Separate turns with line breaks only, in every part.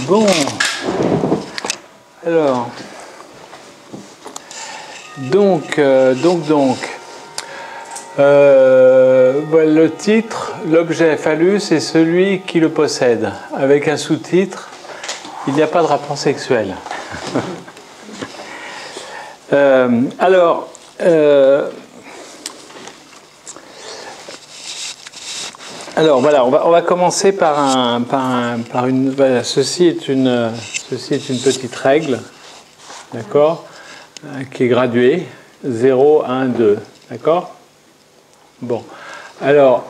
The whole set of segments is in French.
Bon, alors, voilà le titre, l'objet phallus est celui qui le possède, avec un sous-titre, il n'y a pas de rapport sexuel. Alors, voilà, on va commencer par une. Voilà, ceci est une petite règle, d'accord, qui est graduée, 0, 1, 2, d'accord. Bon, alors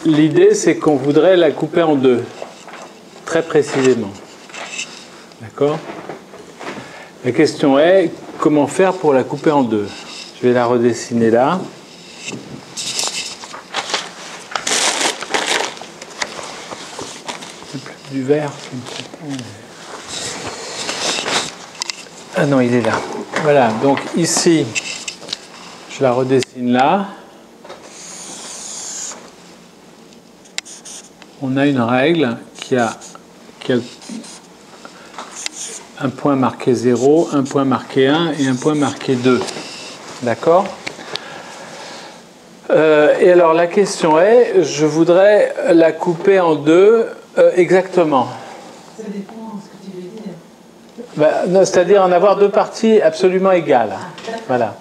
l'idée c'est qu'on voudrait la couper en deux, très précisément, d'accord. La question est comment faire pour la couper en deux. Je vais la redessiner là. Du vert. Ah non, il est là. Voilà, donc ici, je la redessine là. On a une règle qui a un point marqué 0, un point marqué 1 et un point marqué 2. D'accord ? Et alors la question est, je voudrais la couper en deux exactement.
Ça dépend de ce que tu veux dire.
C'est-à-dire en avoir deux parties absolument égales. Voilà.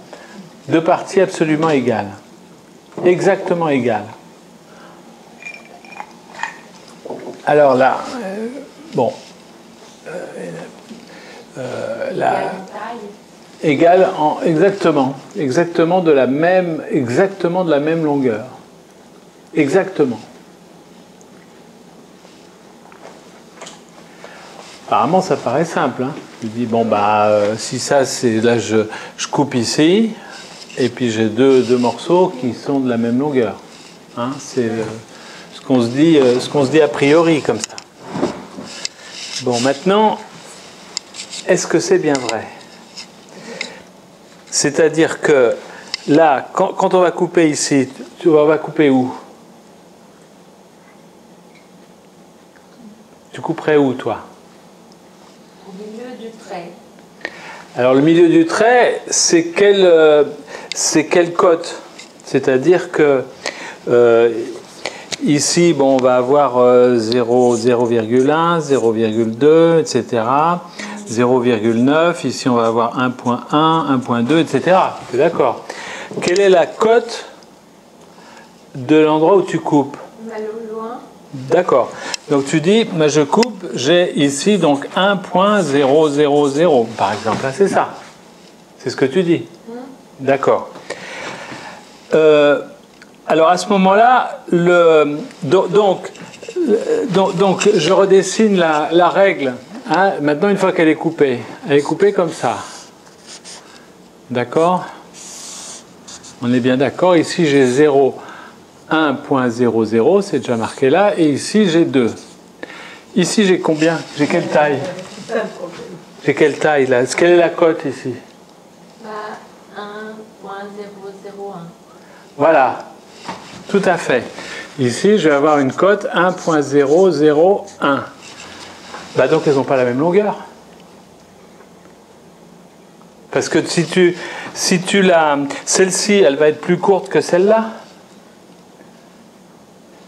Deux parties absolument égales. Exactement égales. Alors là, bon. Là, égale en exactement de la même longueur. Exactement. Apparemment, ça paraît simple. Hein. Je dis bon si ça c'est là, je coupe ici, et puis j'ai deux morceaux qui sont de la même longueur. Hein, c'est ce qu'on se dit a priori comme ça. Bon, maintenant, est-ce que c'est bien vrai? C'est-à-dire que là, quand on va couper ici, on va couper où? Tu couperais où, toi?
Au milieu du trait.
Alors, le milieu du trait, c'est quelle cote? C'est-à-dire que ici, bon, on va avoir 0,1, 0,2, etc. 0,9, ici on va avoir 1,1, 1,2, etc. D'accord. Quelle est la cote de l'endroit où tu coupes?
Loin.
D'accord. Donc tu dis, moi je coupe, j'ai ici donc 1,000 par exemple. Là, c'est ça. C'est ce que tu dis. D'accord. Alors à ce moment-là, donc je redessine la règle. Hein, maintenant, une fois qu'elle est coupée comme ça. D'accord? On est bien d'accord. Ici, j'ai 0, 1,00, c'est déjà marqué là. Et ici, j'ai 2. Ici, j'ai combien? J'ai quelle taille? J'ai quelle taille là? Quelle est la cote ici?
1,001.
Voilà. Tout à fait. Ici, je vais avoir une cote 1,001. Donc elles n'ont pas la même longueur. Parce que si tu celle-ci, elle va être plus courte que celle-là.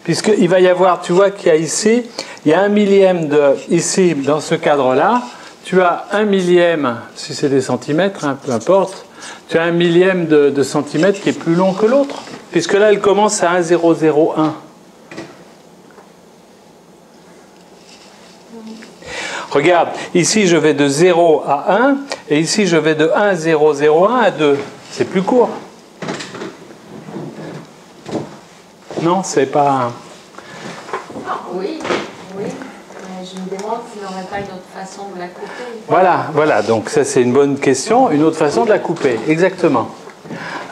Puisqu'il va y avoir, tu vois qu'il y a ici, il y a 1 millième ici, dans ce cadre-là, tu as 1 millième, si c'est des centimètres, hein, peu importe, tu as 1 millième de centimètre qui est plus long que l'autre. Puisque là, elle commence à 1,001. Regarde, ici je vais de 0 à 1, et ici je vais de 1,001 à 2. C'est plus court. Non, c'est pas...
Oui. Mais je me demande s'il n'y aurait pas une autre façon de la couper.
Voilà, donc ça c'est une bonne question, une autre façon de la couper, exactement.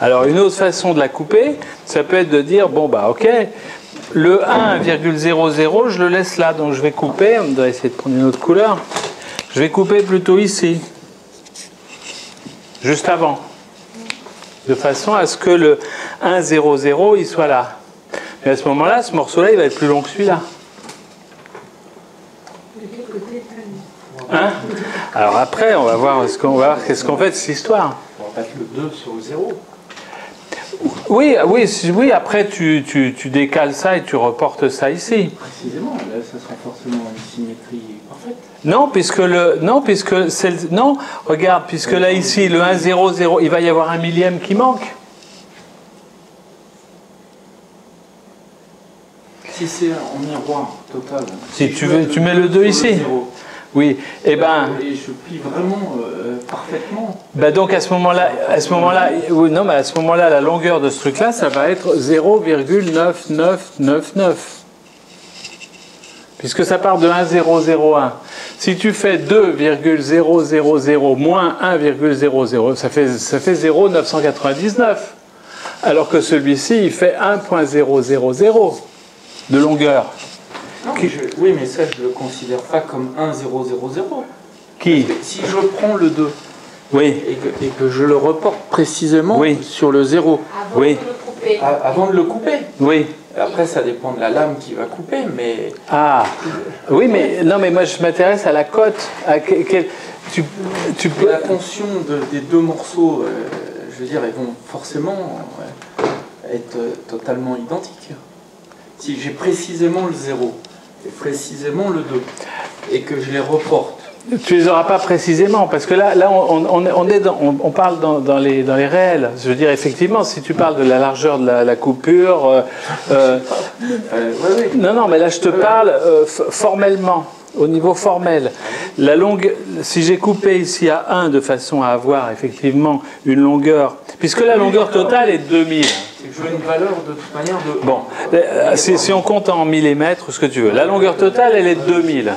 Alors une autre façon de la couper, ça peut être de dire, bon ok, le 1,00, je le laisse là, donc je vais couper, on doit essayer de prendre une autre couleur, je vais couper plutôt ici, juste avant, de façon à ce que le 1,00, il soit là. Et à ce moment-là, ce morceau-là, il va être plus long que celui-là. Hein? Alors après, on va voir qu'est-ce qu'on fait de cette histoire.
On va mettre le 2 sur le 0.
Oui, après tu décales ça et tu reportes ça ici.
Précisément, là, ça sera forcément une symétrie parfaite.
Regarde, puisque là ici, le 1, 0, 0, il va y avoir un millième qui manque.
Si c'est en miroir total.
Si tu veux, tu mets le 2 ici.
0.
Oui, et ben.
Et je plie vraiment parfaitement.
Ben donc à ce moment-là, la longueur de ce truc-là, ça va être 0,9999. Puisque ça part de 1,001. Si tu fais 2,000 moins 1,00, ça fait 0,999. Alors que celui-ci, il fait 1,000 de longueur.
Non, oui, mais ça, je ne le considère pas comme 1,000.
Qui?
Si je prends le 2
oui.
et que je le reporte précisément
oui.
sur le 0.
Oui.
Avant de le couper.
Oui.
Après, ça dépend de la lame qui va couper, mais...
Ah, oui, mais non, mais moi, je m'intéresse à la cote. La
tension des deux morceaux, je veux dire, ils vont forcément être totalement identiques. Si j'ai précisément le 0 et précisément le 2, et que je les reporte...
Tu les auras pas précisément, parce que là on parle dans les réels. Je veux dire, effectivement, si tu parles de la largeur de la coupure... Non, mais là je te parle formellement, au niveau formel. Si j'ai coupé ici à 1 de façon à avoir effectivement une longueur, puisque la longueur totale est de 2000.
Je veux une valeur de toute manière de...
Bon, si on compte en millimètres, ce que tu veux. La longueur totale, elle est de 2000.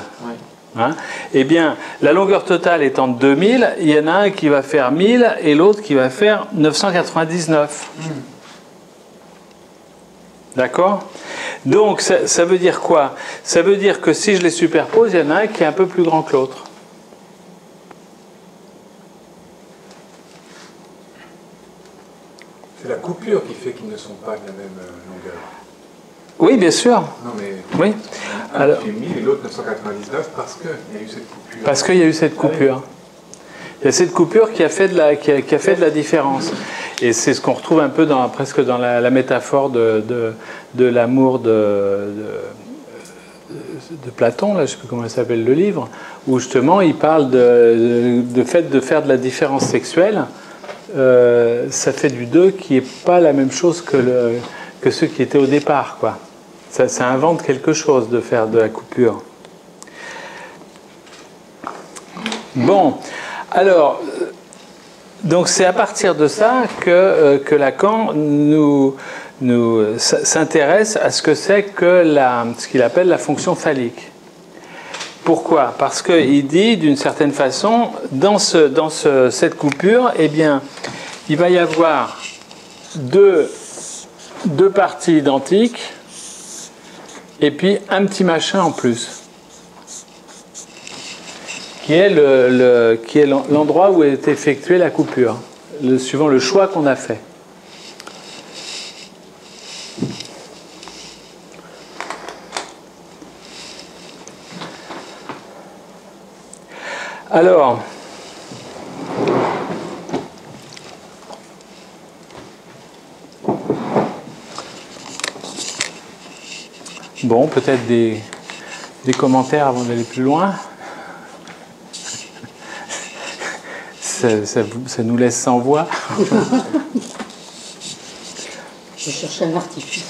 Hein? Eh bien, la longueur totale étant de 2000, il y en a un qui va faire 1000 et l'autre qui va faire 999. D'accord? Donc, ça veut dire quoi? Ça veut dire que si je les superpose, il y en a un qui est un peu plus grand que l'autre.
C'est la coupure qui fait qu'ils ne sont pas de la même longueur.
Oui, bien sûr.
Non, mais
oui.
Un fait 1000 et l'autre 999 parce qu'il y a eu cette coupure.
Parce qu'il y a eu cette coupure. Il y a cette coupure qui a fait de la différence. Et c'est ce qu'on retrouve un peu presque dans la métaphore de l'amour de Platon, là, je ne sais plus comment il s'appelle le livre, où justement il parle de fait de faire de la différence sexuelle. Ça fait du 2 qui n'est pas la même chose que ceux qui étaient au départ, quoi. Ça invente quelque chose de faire de la coupure. Bon, alors, donc c'est à partir de ça que Lacan s'intéresse à ce que c'est que ce qu'il appelle la fonction phallique. Pourquoi? Parce qu'il dit, d'une certaine façon, dans cette coupure, eh bien, il va y avoir deux parties identiques et puis un petit machin en plus qui est l'endroit où est effectuée la coupure, suivant le choix qu'on a fait. Alors, bon, peut-être des commentaires avant d'aller plus loin. Ça nous laisse sans voix.
Je cherchais un artifice.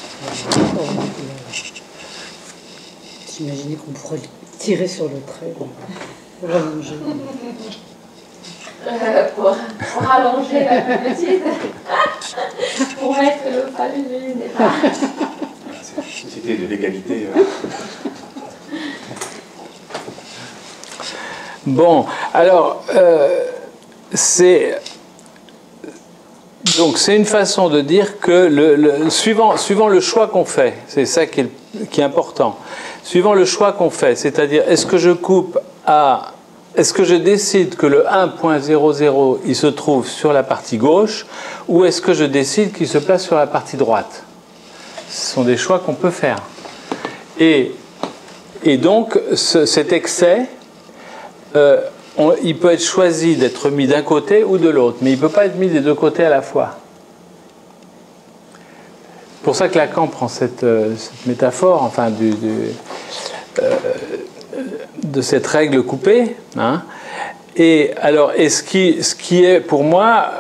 J'imaginais qu'on pourrait tirer sur le trait. Pour rallonger.
Pour rallonger la petite. Pour mettre le phallus du départ.
C'est une société de l'égalité.
Bon, alors, c'est une façon de dire que suivant le choix qu'on fait, c'est ça qui est important, suivant le choix qu'on fait, c'est-à-dire est-ce que je décide que le 1.00 il se trouve sur la partie gauche ou est-ce que je décide qu'il se place sur la partie droite? Ce sont des choix qu'on peut faire. Et donc cet excès il peut être choisi d'être mis d'un côté ou de l'autre, mais il ne peut pas être mis des deux côtés à la fois. C'est pour ça que Lacan prend cette métaphore, enfin, de cette règle coupée. Hein. Et alors, ce qui est pour moi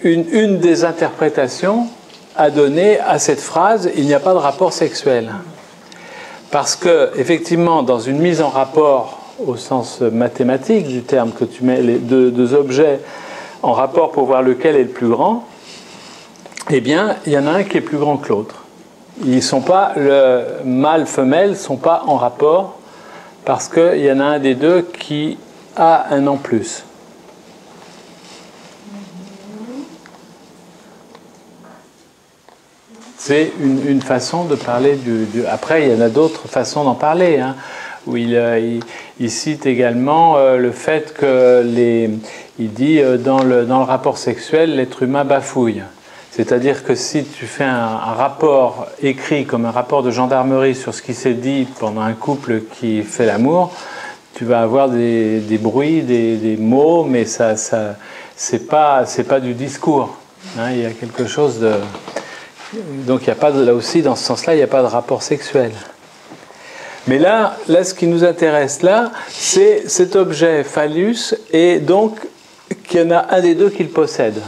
une des interprétations à donner à cette phrase, il n'y a pas de rapport sexuel. Parce que, effectivement, dans une mise en rapport au sens mathématique du terme, que tu mets les deux objets en rapport pour voir lequel est le plus grand, eh bien, il y en a un qui est plus grand que l'autre. Ils sont pas, le mâle-femelle ne sont pas en rapport parce qu'il y en a un des deux qui a un en plus. C'est une façon de parler Après, il y en a d'autres façons d'en parler, hein, où il cite également le fait que il dit dans le rapport sexuel, l'être humain bafouille. C'est-à-dire que si tu fais un rapport écrit comme un rapport de gendarmerie sur ce qui s'est dit pendant un couple qui fait l'amour, tu vas avoir des bruits, des mots, mais ça c'est pas du discours. Hein, il y a quelque chose de... Donc il n'y a pas là aussi, dans ce sens-là, il n'y a pas de rapport sexuel. Mais là, ce qui nous intéresse là, c'est cet objet phallus, et donc qu'il y en a un des deux qui le possède.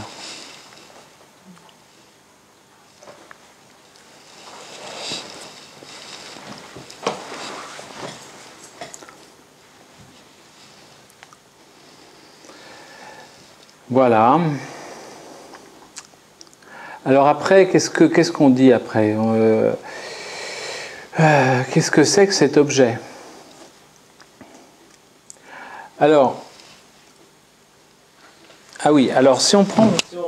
Voilà. Alors après, qu'est-ce qu'on dit après ? Qu'est-ce que c'est que cet objet ? Alors, ah oui, alors si on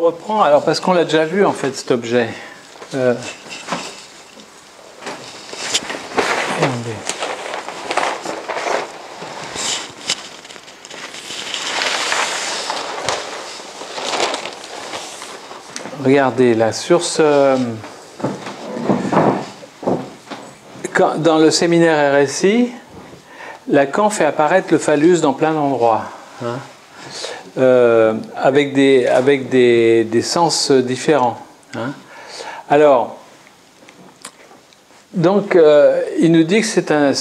reprend, alors parce qu'on l'a déjà vu en fait cet objet. Regardez là, dans le séminaire RSI, Lacan fait apparaître le phallus dans plein d'endroits, hein, avec des sens différents. Hein. Alors, donc, il nous dit que c'est un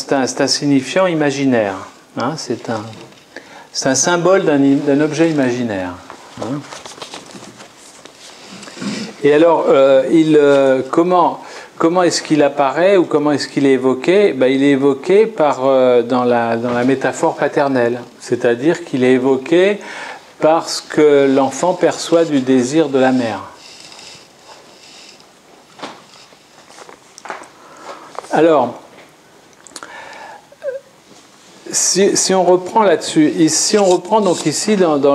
signifiant imaginaire. Hein, c'est un symbole d'un objet imaginaire. Hein. Et alors, comment est-ce qu'il apparaît ou comment est-ce qu'il est évoqué ? Ben, il est évoqué dans la métaphore paternelle, c'est-à-dire qu'il est évoqué parce que l'enfant perçoit du désir de la mère. Alors, si on reprend là-dessus, si on reprend donc ici dans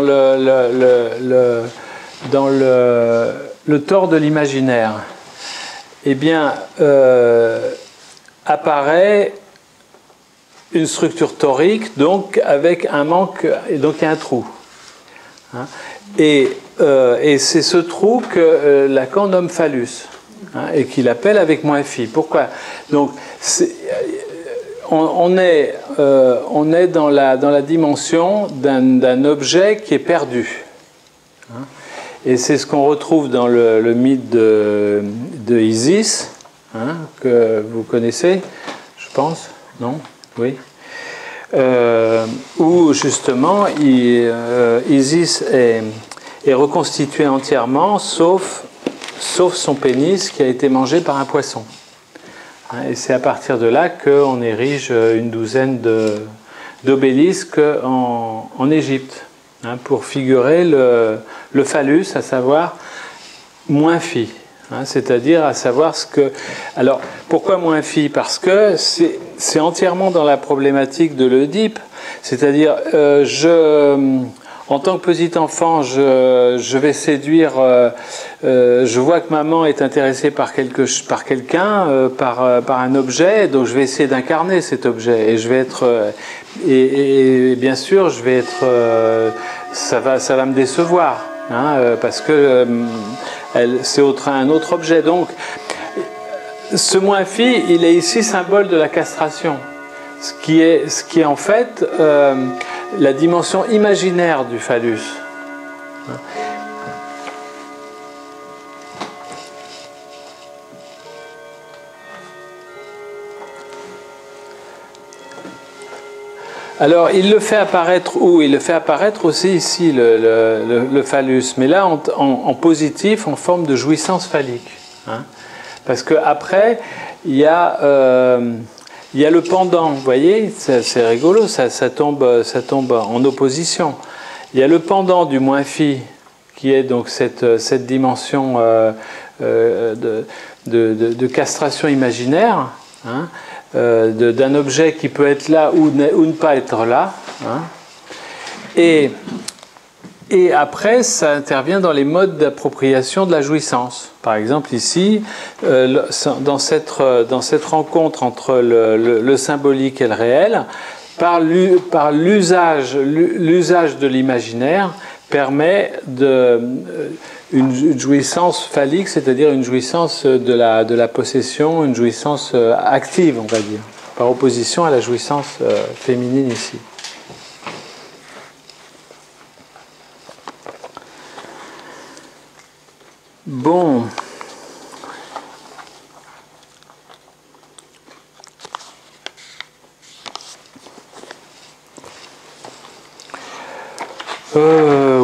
le tort de l'imaginaire, eh bien, apparaît une structure torique, donc avec un manque, et donc il y a un trou. Hein, et c'est ce trou que Lacan nomme phallus, hein, et qu'il appelle avec moins phi. Pourquoi ? Donc, on est dans la dimension d'un objet qui est perdu. Hein. Et c'est ce qu'on retrouve dans le mythe de Isis, hein, que vous connaissez, je pense, non ? Oui. Où justement Isis est reconstituée entièrement, sauf son pénis qui a été mangé par un poisson. Et c'est à partir de là qu'on érige une douzaine d'obélisques en Égypte, hein, pour figurer le phallus, à savoir moins phi, hein, c'est-à-dire à savoir ce que... Alors, pourquoi moins phi ? Parce que c'est entièrement dans la problématique de l'Oedipe, c'est-à-dire en tant que petit enfant, je vais séduire, je vois que maman est intéressée par quelqu'un, par un objet, donc je vais essayer d'incarner cet objet, et je vais être... Et bien sûr, je vais être... ça va me décevoir, hein, parce que c'est un autre objet. Donc, ce moins phi, il est ici symbole de la castration. Ce qui est en fait la dimension imaginaire du phallus. Alors, il le fait apparaître où? Il le fait apparaître aussi ici, le phallus, mais là en positif, en forme de jouissance phallique. Hein. Parce qu'après, il y a le pendant, vous voyez, c'est rigolo, ça tombe en opposition. Il y a le pendant du moins phi, qui est donc cette dimension de castration imaginaire, hein, d'un objet qui peut être là ou ne pas être là. Hein. Et après, ça intervient dans les modes d'appropriation de la jouissance. Par exemple, ici, dans cette rencontre entre le symbolique et le réel, par l'usage de l'imaginaire, permet une jouissance phallique, c'est-à-dire une jouissance de la possession, une jouissance active, on va dire, par opposition à la jouissance féminine ici. Bon.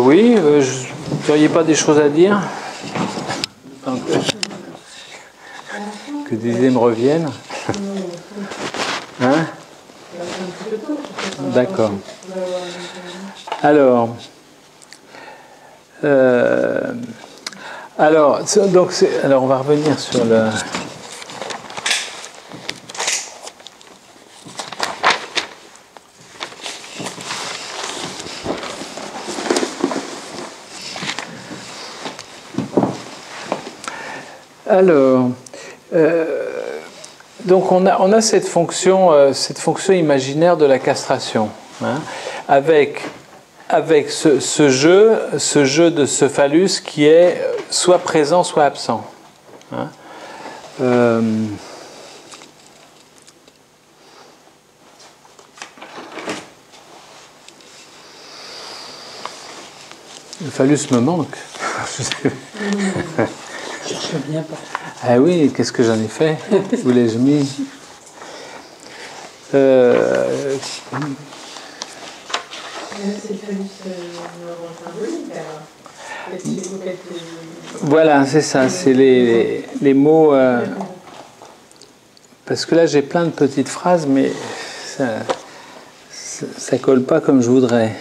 Oui, vous n'auriez pas des choses à dire? Que des idées me reviennent. Hein? D'accord. Alors, on va revenir sur le... Alors, donc on a cette fonction imaginaire de la castration, hein, avec ce jeu de ce phallus qui est soit présent, soit absent. Hein. Le phallus me manque.
Je cherche bien pas.
Ah oui, qu'est-ce que j'en ai fait? Où l'ai-je mis?
C'est le phallus symbolique, alors.
Voilà, c'est ça, c'est les mots... parce que là, j'ai plein de petites phrases, mais ça colle pas comme je voudrais.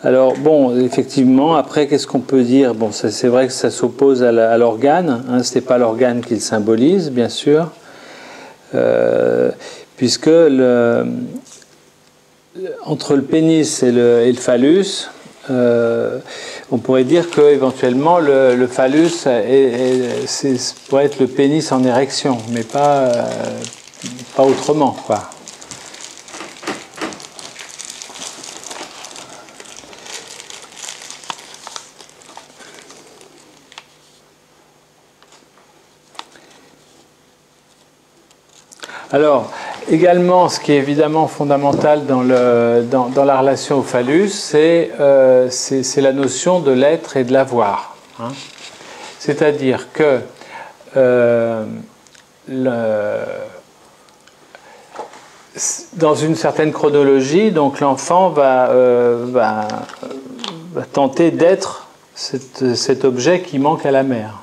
Alors, bon, effectivement, après, qu'est-ce qu'on peut dire? Bon, c'est vrai que ça s'oppose à l'organe, hein, ce n'est pas l'organe qu'il symbolise, bien sûr, puisque entre le pénis et le phallus, on pourrait dire qu'éventuellement, le phallus pourrait être le pénis en érection, mais pas autrement, quoi. Alors, également, ce qui est évidemment fondamental dans la relation au phallus, c'est la notion de l'être et de l'avoir. Hein. C'est-à-dire que dans une certaine chronologie, donc l'enfant va tenter d'être cet objet qui manque à la mère.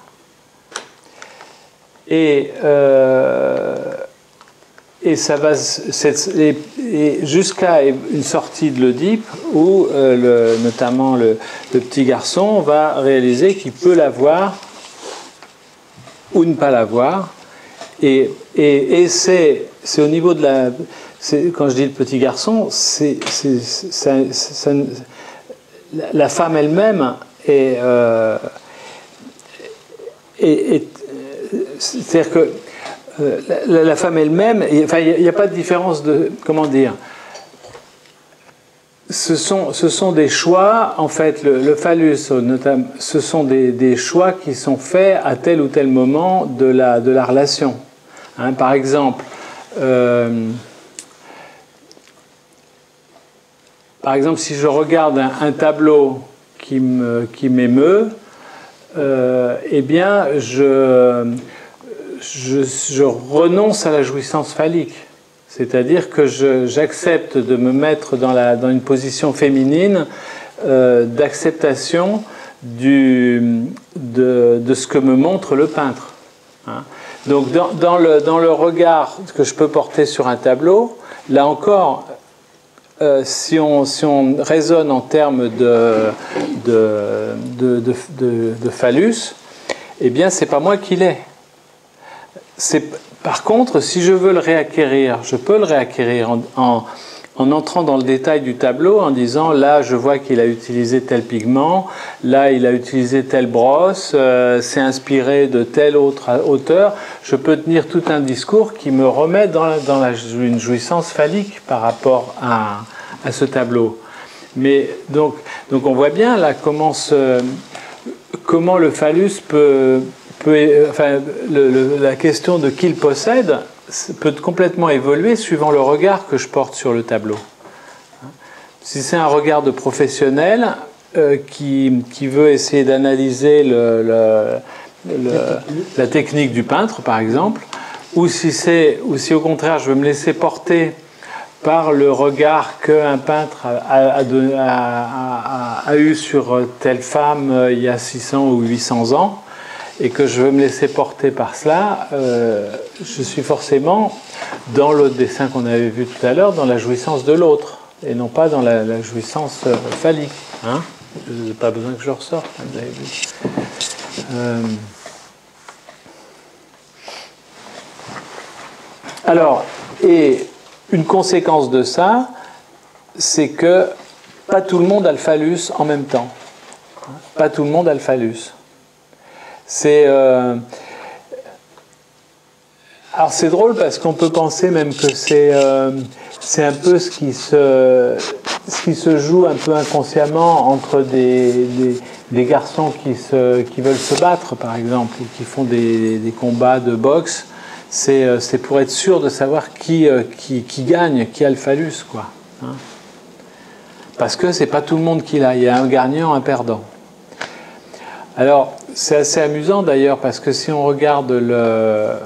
Et ça va jusqu'à une sortie de l'Oedipe où notamment le petit garçon va réaliser qu'il peut l'avoir ou ne pas l'avoir. Et c'est au niveau de la... Quand je dis le petit garçon, la femme elle-même est c'est-à-dire que la femme elle-même, enfin, il n'y a pas de différence de... Comment dire? Ce sont des choix, en fait, le phallus, notamment, ce sont des choix qui sont faits à tel ou tel moment de la relation. Hein, par exemple, par exemple, si je regarde un tableau qui m'émeut, eh bien, je renonce à la jouissance phallique. C'est-à-dire que j'accepte de me mettre dans une position féminine d'acceptation de ce que me montre le peintre. Hein. Donc dans le regard que je peux porter sur un tableau, là encore, si on raisonne en termes de phallus, eh bien c'est pas moi qui l'ai. Par contre, si je veux le réacquérir, je peux le réacquérir en entrant dans le détail du tableau, en disant là je vois qu'il a utilisé tel pigment, là il a utilisé telle brosse, c'est inspiré de tel autre auteur. Je peux tenir tout un discours qui me remet dans une jouissance phallique par rapport à ce tableau. Mais donc on voit bien là comment le phallus la question de qui le possède peut complètement évoluer suivant le regard que je porte sur le tableau. Si c'est un regard de professionnel qui veut essayer d'analyser la technique du peintre, par exemple, ou si au contraire je veux me laisser porter par le regard qu'un peintre a eu sur telle femme il y a 600 ou 800 ans, et que je veux me laisser porter par cela, je suis forcément, dans l'autre dessin qu'on avait vu tout à l'heure, dans la jouissance de l'autre, et non pas dans la jouissance phallique. Hein, je n'ai pas besoin que je ressorte, hein, vous avez vu. Alors, et une conséquence de ça, c'est que pas tout le monde a le phallus en même temps. Pas tout le monde a le phallus. Alors c'est drôle parce qu'on peut penser même que c'est un peu ce qui se joue un peu inconsciemment entre des garçons qui veulent se battre par exemple, ou qui font des combats de boxe. C'est pour être sûr de savoir qui gagne, qui a le phallus, quoi. Hein. Parce que c'est pas tout le monde qui l'a, il y a un gagnant, un perdant. Alors, c'est assez amusant d'ailleurs, parce que si on regarde le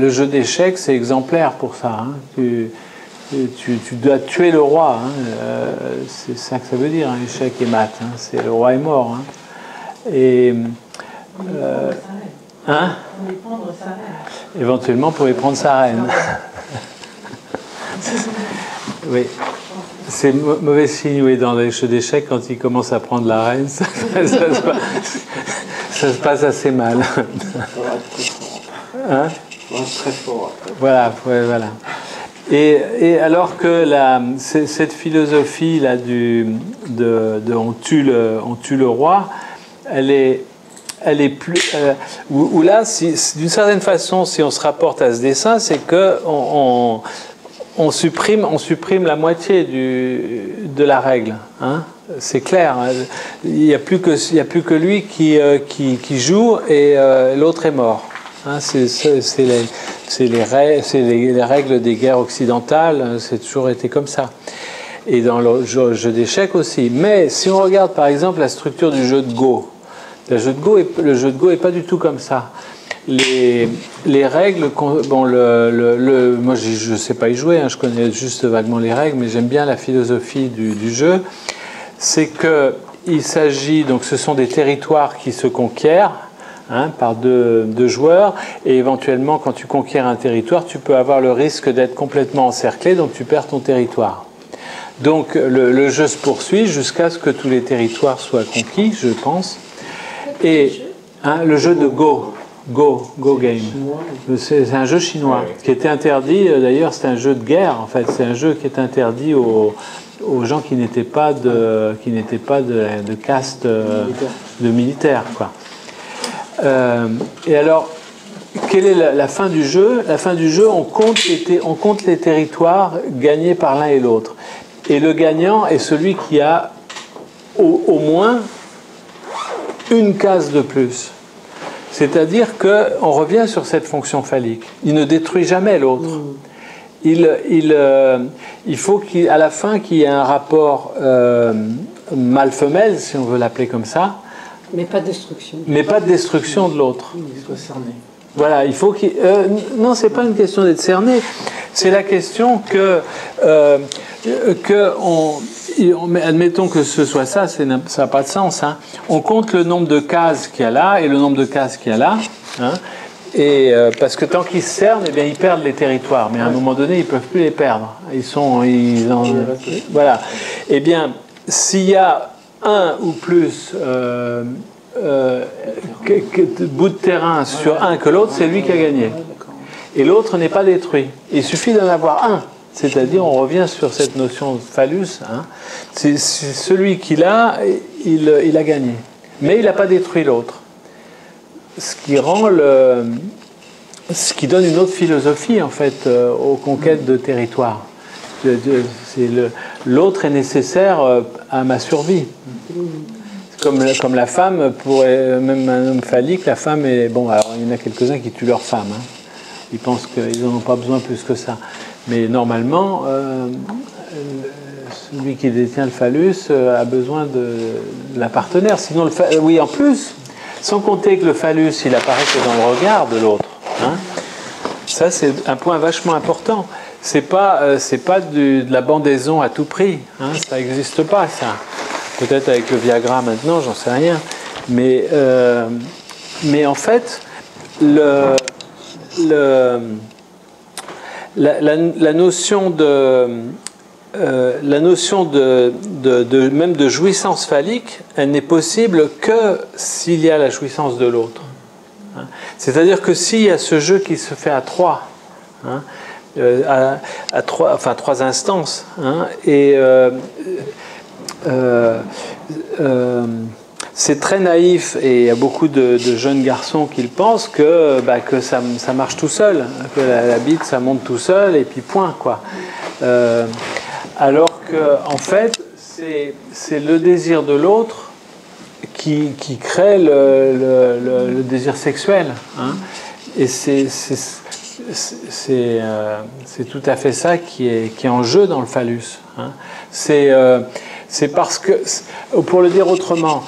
jeu d'échecs, c'est exemplaire pour ça. Hein. Tu dois tuer le roi. Hein. C'est ça que ça veut dire, hein, échec et maths. Hein. C'est le roi est mort. Hein. Et. Hein?
Pour y prendre sa reine.
Éventuellement pour y prendre sa reine. Oui. C'est mauvais signe, oui, dans les jeux d'échecs, quand il commence à prendre la reine, ça se passe assez mal. Hein?
Très fort.
Voilà, ouais, voilà. Et alors que cette philosophie là on tue le roi, elle est plus où là, d'une certaine façon, si on se rapporte à ce dessin, c'est que on supprime la moitié de la règle. Hein, c'est clair. Hein, il n'y a plus que lui qui joue et l'autre est mort. Hein, c'est les règles des guerres occidentales. C'est toujours été comme ça. Et dans le jeu d'échecs aussi. Mais si on regarde par exemple la structure du jeu de Go, le jeu de Go est pas du tout comme ça. Les règles, bon, moi je ne sais pas y jouer, hein, je connais juste vaguement les règles, mais j'aime bien la philosophie du jeu. C'est qu'il s'agit, donc ce sont des territoires qui se conquièrent, hein, par deux joueurs, et éventuellement quand tu conquiers un territoire, tu peux avoir le risque d'être complètement encerclé, donc tu perds ton territoire. Donc le jeu se poursuit jusqu'à ce que tous les territoires soient conquis, je pense. Et hein, le jeu de Go Game. C'est un jeu chinois qui était interdit, d'ailleurs c'est un jeu de guerre en fait, c'est un jeu qui est interdit aux gens qui n'étaient pas de caste de militaire, quoi. Et alors, quelle est la fin du jeu? La fin du jeu, on compte les territoires gagnés par l'un et l'autre. Et le gagnant est celui qui a au moins une case de plus. C'est-à-dire qu'on revient sur cette fonction phallique. Il ne détruit jamais l'autre. il faut qu'à la fin qu'il y ait un rapport mâle-femelle, si on veut l'appeler comme ça,
Mais pas de destruction.
mais pas de destruction de l'autre.
Il soit cerné.
Voilà, il faut qu'il... non, c'est pas une question d'être cerné, c'est la question admettons que ce soit ça, ça n'a pas de sens. Hein. On compte le nombre de cases qu'il y a là et le nombre de cases qu'il y a là. Hein. Et parce que tant qu'ils se cernent, eh bien, ils perdent les territoires. Mais à un moment donné, ils ne peuvent plus les perdre. Voilà. Eh bien, s'il y a un ou plus bout de terrain sur un que l'autre, c'est lui qui a gagné. Et l'autre n'est pas détruit. Il suffit d'en avoir un. C'est-à-dire, on revient sur cette notion de phallus. Hein. C'est celui qui l'a, il a gagné. Mais il n'a pas détruit l'autre. Ce qui donne une autre philosophie, en fait, aux conquêtes de territoire. L'autre est nécessaire à ma survie. Comme la femme, même un homme phallique, la femme est... Bon, alors il y en a quelques-uns qui tuent leur femme. Hein. Ils pensent qu'ils n'en ont pas besoin plus que ça. Mais normalement, celui qui détient le phallus a besoin de la partenaire. Sinon, oui, en plus, sans compter que le phallus, il apparaît que dans le regard de l'autre. Hein. Ça, c'est un point vachement important. C'est pas de la bandaison à tout prix. Hein. Ça n'existe pas, ça. Peut-être avec le Viagra maintenant, j'en sais rien. Mais en fait, la notion même de jouissance phallique, elle n'est possible que s'il y a la jouissance de l'autre. Hein. C'est-à-dire que s'il y a ce jeu qui se fait à trois, hein, à trois instances, hein, et c'est très naïf et il y a beaucoup de jeunes garçons qui le pensent que ça marche tout seul, que la bite ça monte tout seul et puis point quoi. Alors que en fait c'est le désir de l'autre qui crée le désir sexuel. Hein. Et c'est tout à fait ça qui est en jeu dans le phallus. Hein. C'est parce que, pour le dire autrement,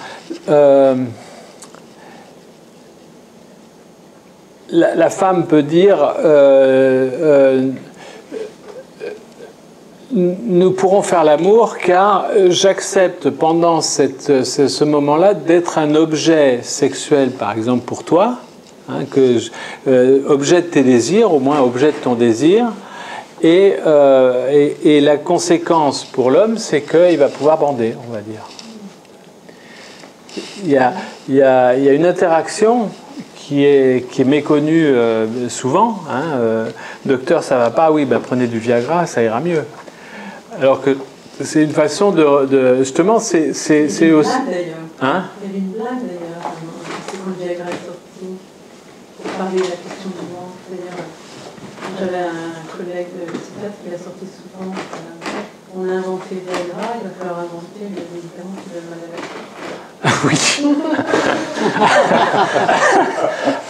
la femme peut dire nous pourrons faire l'amour car j'accepte pendant ce moment-là d'être un objet sexuel, par exemple pour toi, hein, objet de tes désirs, au moins objet de ton désir. Et la conséquence pour l'homme, c'est qu'il va pouvoir bander, on va dire. Il y a une interaction qui est méconnue souvent. Hein, docteur, ça va pas, oui, prenez du Viagra, ça ira mieux. Alors que c'est une façon de justement, c'est aussi. Hein?
Il y avait une blague d'ailleurs, quand le Viagra est sorti, pour parler de la question du ventre. C'est-à-dire, j'avais un collègue de psychiatre qui l'a sorti souvent. On a inventé le Viagra, il va falloir inventer les médicaments qui donnent mal à la tête.
Oui.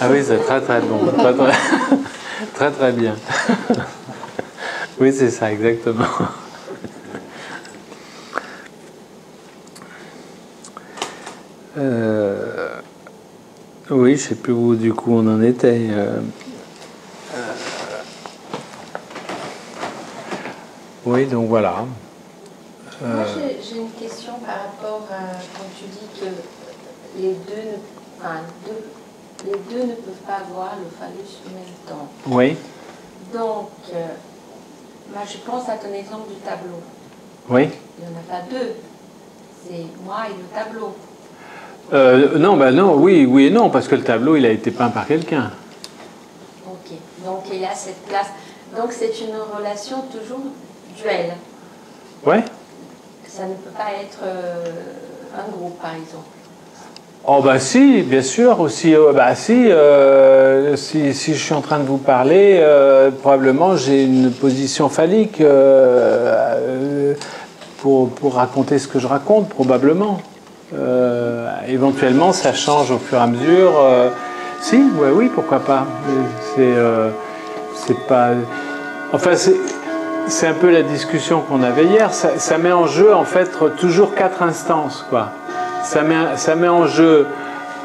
Ah oui, c'est très très bon. Très très bien. Oui, c'est ça, exactement. Oui, je ne sais plus où du coup on en était. Oui, donc voilà.
Moi, j'ai une question par rapport à quand tu dis que les deux ne peuvent pas avoir le phallus en même temps.
Oui.
Donc, moi, je pense à ton exemple du tableau.
Oui.
Il n'y en a pas deux. C'est moi et le tableau.
Non, oui et non, parce que le tableau, il a été peint par quelqu'un.
Ok. Donc, il a cette place. Donc, c'est une relation toujours duel.
Ouais.
Ça ne peut pas être un groupe, par exemple.
Oh si, bien sûr aussi. Si je suis en train de vous parler, probablement j'ai une position phallique pour raconter ce que je raconte, probablement. Éventuellement, ça change au fur et à mesure. Oui, pourquoi pas. C'est pas. Enfin, c'est un peu la discussion qu'on avait hier. Ça met en jeu en fait toujours 4 instances, quoi. Ça met en jeu.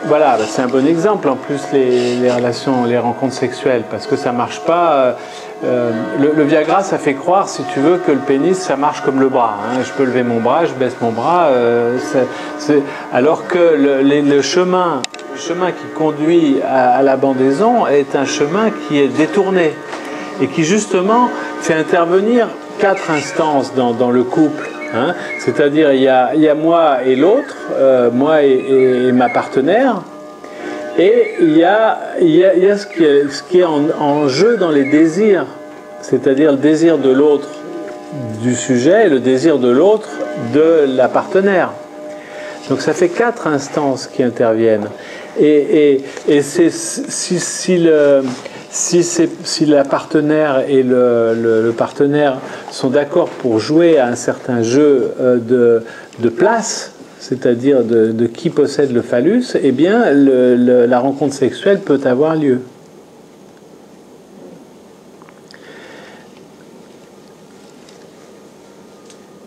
Voilà, c'est un bon exemple en plus les relations, les rencontres sexuelles, parce que ça marche pas. Le Viagra, ça fait croire, si tu veux, que le pénis, ça marche comme le bras. Hein. Je peux lever mon bras, je baisse mon bras. Alors que le chemin qui conduit à la bandaison est un chemin qui est détourné et qui justement fait intervenir 4 instances dans le couple. Hein, c'est-à-dire il y a moi et l'autre, moi et ma partenaire, et il y a ce qui est en jeu dans les désirs, c'est-à-dire le désir de l'autre du sujet et le désir de l'autre de la partenaire. Donc ça fait 4 instances qui interviennent. Et c'est si la partenaire et le partenaire sont d'accord pour jouer à un certain jeu de place, c'est-à-dire de qui possède le phallus, eh bien la rencontre sexuelle peut avoir lieu.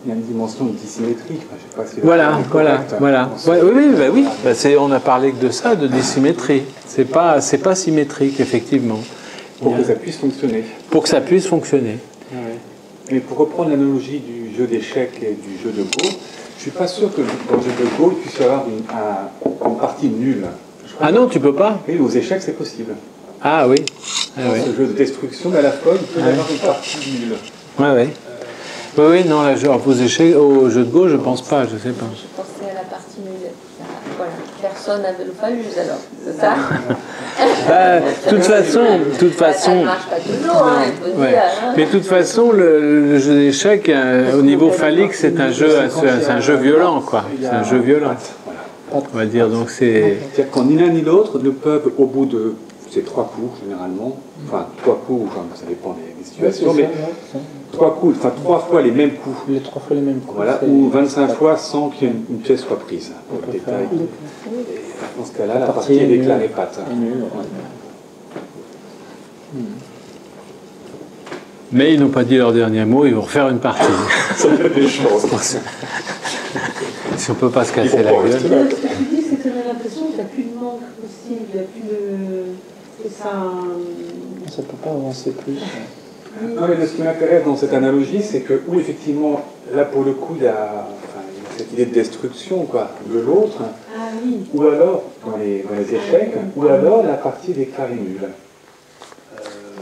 Il y a une dimension de dissymétrie. Je sais pas si
Voilà. Oui. On a parlé que de ça, de dissymétrie. C'est pas symétrique, effectivement.
Pour que ça puisse fonctionner.
Pour que ça puisse fonctionner.
Mais pour reprendre l'analogie du jeu d'échecs et du jeu de Go, je ne suis pas sûr que dans le jeu de Go, il puisse y avoir une partie nulle.
Ah non, tu peux pas.
Oui, aux échecs, c'est possible.
Ah oui.
Dans ce jeu de destruction, mais à la fois, il peut y avoir une partie nulle.
Oui, non, là, aux échecs, au jeu de Go, je pense pas, je sais pas.
Je pensais à la partie nulle. Voilà. Personne n'avait le phallus alors, c'est ça?
De toute façon.
Ça ne marche pas toujours, hein, il faut dire. Hein.
Mais de toute façon, le jeu d'échecs, au niveau phallique, c'est un jeu violent, quoi. C'est un jeu violent. On va dire, donc c'est.
C'est-à-dire quand ni l'un ni l'autre ne peuvent, au bout de ces 3 coups, généralement, enfin 3 coups, ça dépend des situations, mais 3 coups, enfin 3 fois les mêmes coups.
Les 3 fois les mêmes coups.
Voilà, ou 25 fois sans qu'il y ait une pièce soit prise. Pour le détail. Et dans ce cas-là, la partie est d'éclat et pattes.
Mais ils n'ont pas dit leur dernier mot, ils vont refaire une partie.
Ça fait des choses.
Si on ne peut pas se casser la gueule.
Ce que tu dis, c'est que tu as l'impression qu'il n'y a plus de manque possible, il n'y a plus de. Et ça.
Ça ne peut pas avancer plus.
Non, mais ce qui m'intéresse dans cette analogie, c'est que, où effectivement, là pour le coup, il y a cette idée de destruction, quoi, de l'autre, ou alors, dans les échecs, ou alors la partie d'éclat et nul.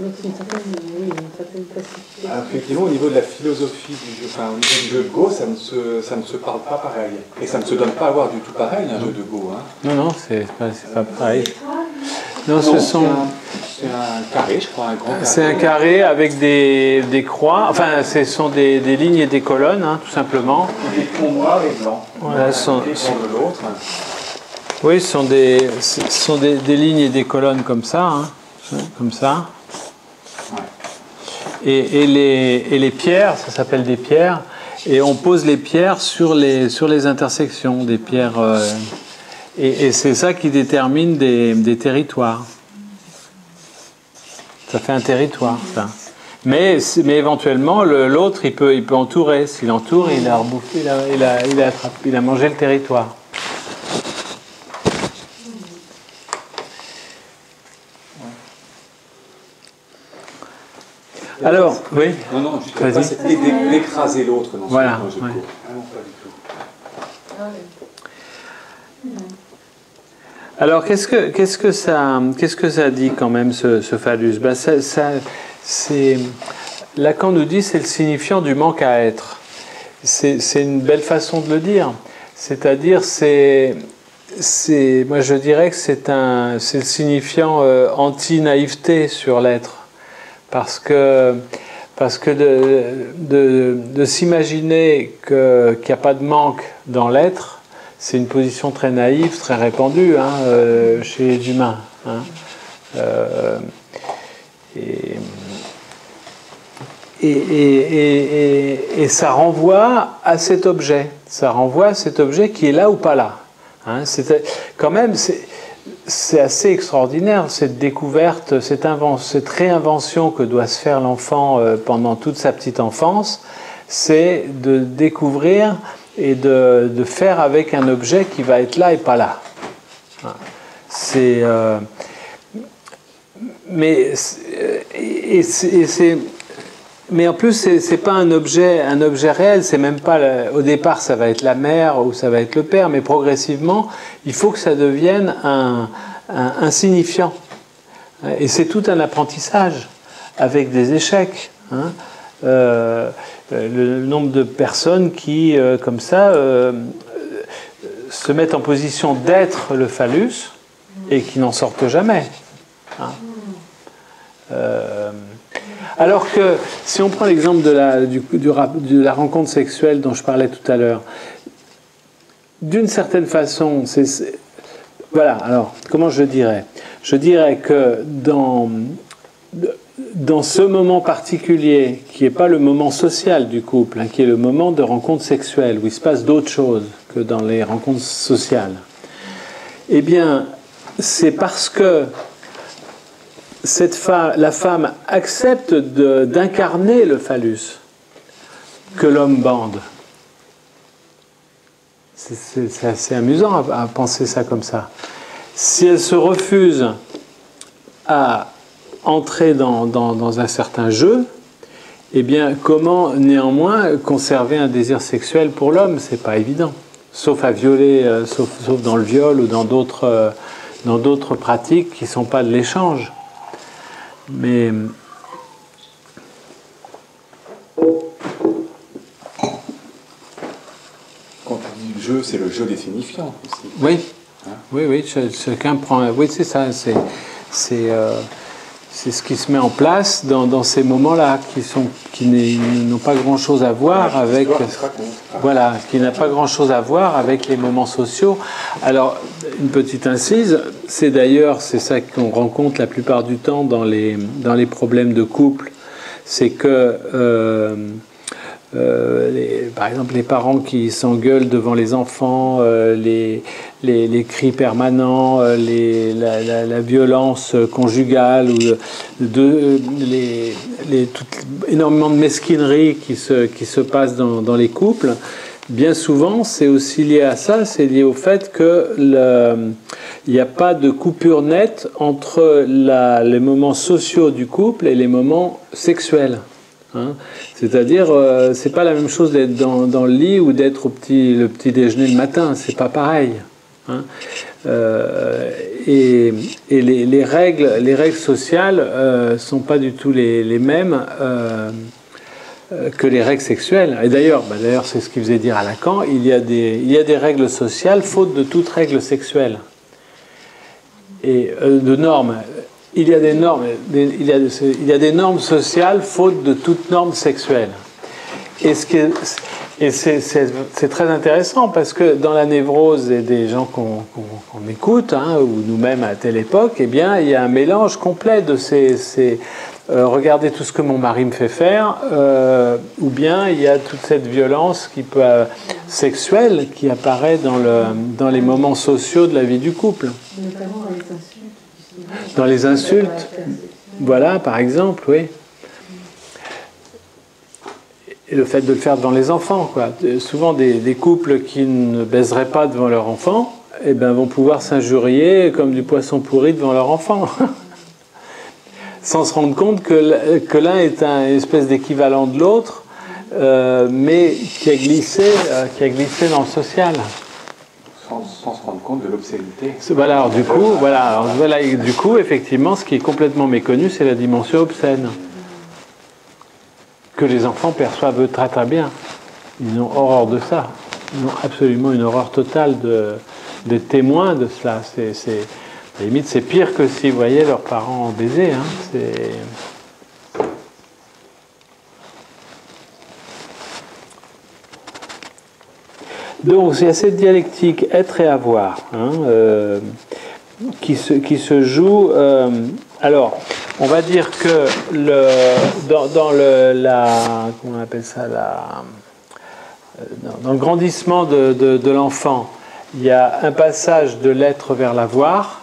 Donc c'est une certaine pacification.
Alors, effectivement, au niveau de la philosophie du jeu, au niveau du jeu de Go, ça ne se parle pas pareil. Et ça ne se donne pas à voir du tout pareil, un jeu de Go. Hein.
Non, c'est pas pareil. Non,
c'est un carré, je crois, un grand carré.
C'est un carré avec des croix, enfin, ce sont des lignes et des colonnes, hein, tout simplement.
Des ponts noirs et blancs.
Voilà,
des ponts de l'autre.
Oui, ce sont des lignes et des colonnes comme ça, hein, comme ça. Et les pierres, ça s'appelle des pierres, et on pose les pierres sur les intersections des pierres, et c'est ça qui détermine des territoires. Ça fait un territoire, ça. Mais éventuellement, l'autre, il peut entourer. S'il entoure, il a rebouffé, il a mangé le territoire. Alors, oui.
Non, je ne pas cette idée d'écraser l'autre dans
voilà,
ce jeu de Go. Ah non, pas du tout.
Alors, qu'est-ce que ça dit quand même, ce phallus? Lacan nous dit c'est le signifiant du manque à être. C'est une belle façon de le dire. C'est-à-dire, moi je dirais que c'est le signifiant anti-naïveté sur l'être. Parce que de s'imaginer qu'il n'y a pas de manque dans l'être, c'est une position très naïve, très répandue chez les humains. Hein. Et ça renvoie à cet objet. Ça renvoie à cet objet qui est là ou pas là. Hein. Quand même, c'est assez extraordinaire, cette découverte, cette réinvention que doit se faire l'enfant pendant toute sa petite enfance, c'est de découvrir et de faire avec un objet qui va être là et pas là. Mais en plus, c'est pas un objet réel, c'est même pas au départ ça va être la mère ou ça va être le père, mais progressivement, il faut que ça devienne un signifiant. Et c'est tout un apprentissage avec des échecs. Hein. Le nombre de personnes qui, comme ça, se mettent en position d'être le phallus et qui n'en sortent jamais. Hein. Alors que, si on prend l'exemple de la rencontre sexuelle dont je parlais tout à l'heure, d'une certaine façon, voilà, alors, comment je dirais ? Je dirais que dans ce moment particulier, qui n'est pas le moment social du couple, hein, qui est le moment de rencontre sexuelle, où il se passe d'autres choses que dans les rencontres sociales, eh bien, c'est parce que la femme accepte d'incarner le phallus que l'homme bande. C'est assez amusant à penser ça comme ça. Si elle se refuse à entrer dans un certain jeu, eh bien, comment néanmoins conserver un désir sexuel pour l'homme ? C'est pas évident. Sauf à violer, sauf dans le viol ou dans d'autres pratiques qui ne sont pas de l'échange. Mais
quand tu dis le jeu, c'est le jeu des signifiants aussi.
Oui,
hein?
oui, chacun prend. Oui, c'est ça. C'est ce qui se met en place dans ces moments-là, qui n'ont pas grand-chose à voir avec. Voilà, qui n'a pas grand-chose à voir avec les moments sociaux. Alors, une petite incise, c'est ça qu'on rencontre la plupart du temps dans les problèmes de couple, c'est que par exemple les parents qui s'engueulent devant les enfants, les cris permanents, la violence conjugale, ou énormément de mesquinerie qui se passe dans les couples. Bien souvent, c'est aussi lié à ça, c'est lié au fait qu'il n'y a pas de coupure nette entre les moments sociaux du couple et les moments sexuels. Hein. C'est-à-dire, c'est pas la même chose d'être dans le lit ou d'être le petit déjeuner le matin, c'est pas pareil. Hein. Et les règles sociales sont pas du tout les mêmes que les règles sexuelles. Et d'ailleurs, c'est ce qu'il faisait dire à Lacan, il y a des règles sociales faute de toute règle sexuelle. Et de normes. Il y a des normes, il y a des normes sociales faute de toute norme sexuelle. Et c'est très intéressant parce que dans la névrose et des gens qu'on écoute, hein, ou nous-mêmes à telle époque, eh bien, il y a un mélange complet de regardez tout ce que mon mari me fait faire, ou bien il y a toute cette violence sexuelle qui apparaît dans les moments sociaux de la vie du couple.
Notamment dans les insultes.
Dans les insultes, voilà, par exemple, oui. Et le fait de le faire devant les enfants, quoi. Souvent, des couples qui ne baiseraient pas devant leur enfant, eh ben, vont pouvoir s'injurier comme du poisson pourri devant leur enfant. Sans se rendre compte que l'un est une espèce d'équivalent de l'autre, mais qui a glissé dans le social.
Sans se rendre compte de l'obscénité.
Voilà, du coup, effectivement, ce qui est complètement méconnu, c'est la dimension obscène. Que les enfants perçoivent très très bien. Ils ont horreur de ça. Ils ont absolument une horreur totale des témoins de cela. À la limite, c'est pire que s'ils voyaient leurs parents baiser. Hein. Donc, il y a cette dialectique être et avoir, hein, qui se joue. Alors, on va dire que dans comment on appelle ça, dans le grandissement de l'enfant, il y a un passage de l'être vers l'avoir,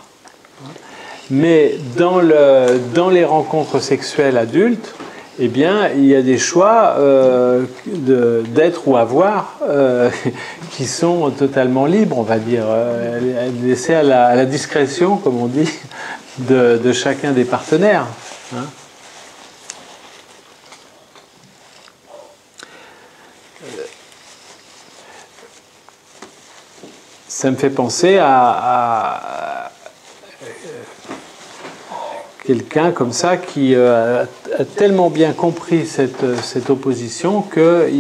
Mais dans les rencontres sexuelles adultes, eh bien, il y a des choix d'être ou avoir qui sont totalement libres, on va dire, laissés à la discrétion, comme on dit, de chacun des partenaires. Hein. Ça me fait penser à quelqu'un comme ça qui a tellement bien compris cette opposition que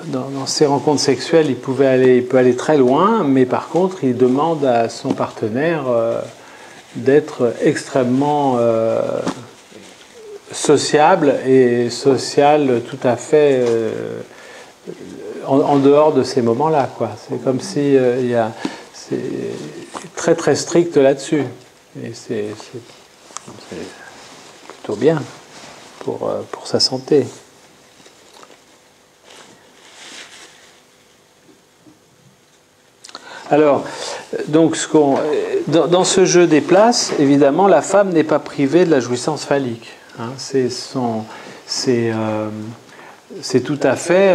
dans ses rencontres sexuelles, il peut aller très loin, mais par contre, il demande à son partenaire d'être extrêmement sociable et social tout à fait en dehors de ces moments-là, quoi. C'est comme si c'est très très strict là-dessus. Et c'est plutôt bien pour sa santé. Alors, donc, dans ce jeu des places, évidemment, la femme n'est pas privée de la jouissance phallique. Hein. C'est tout à fait...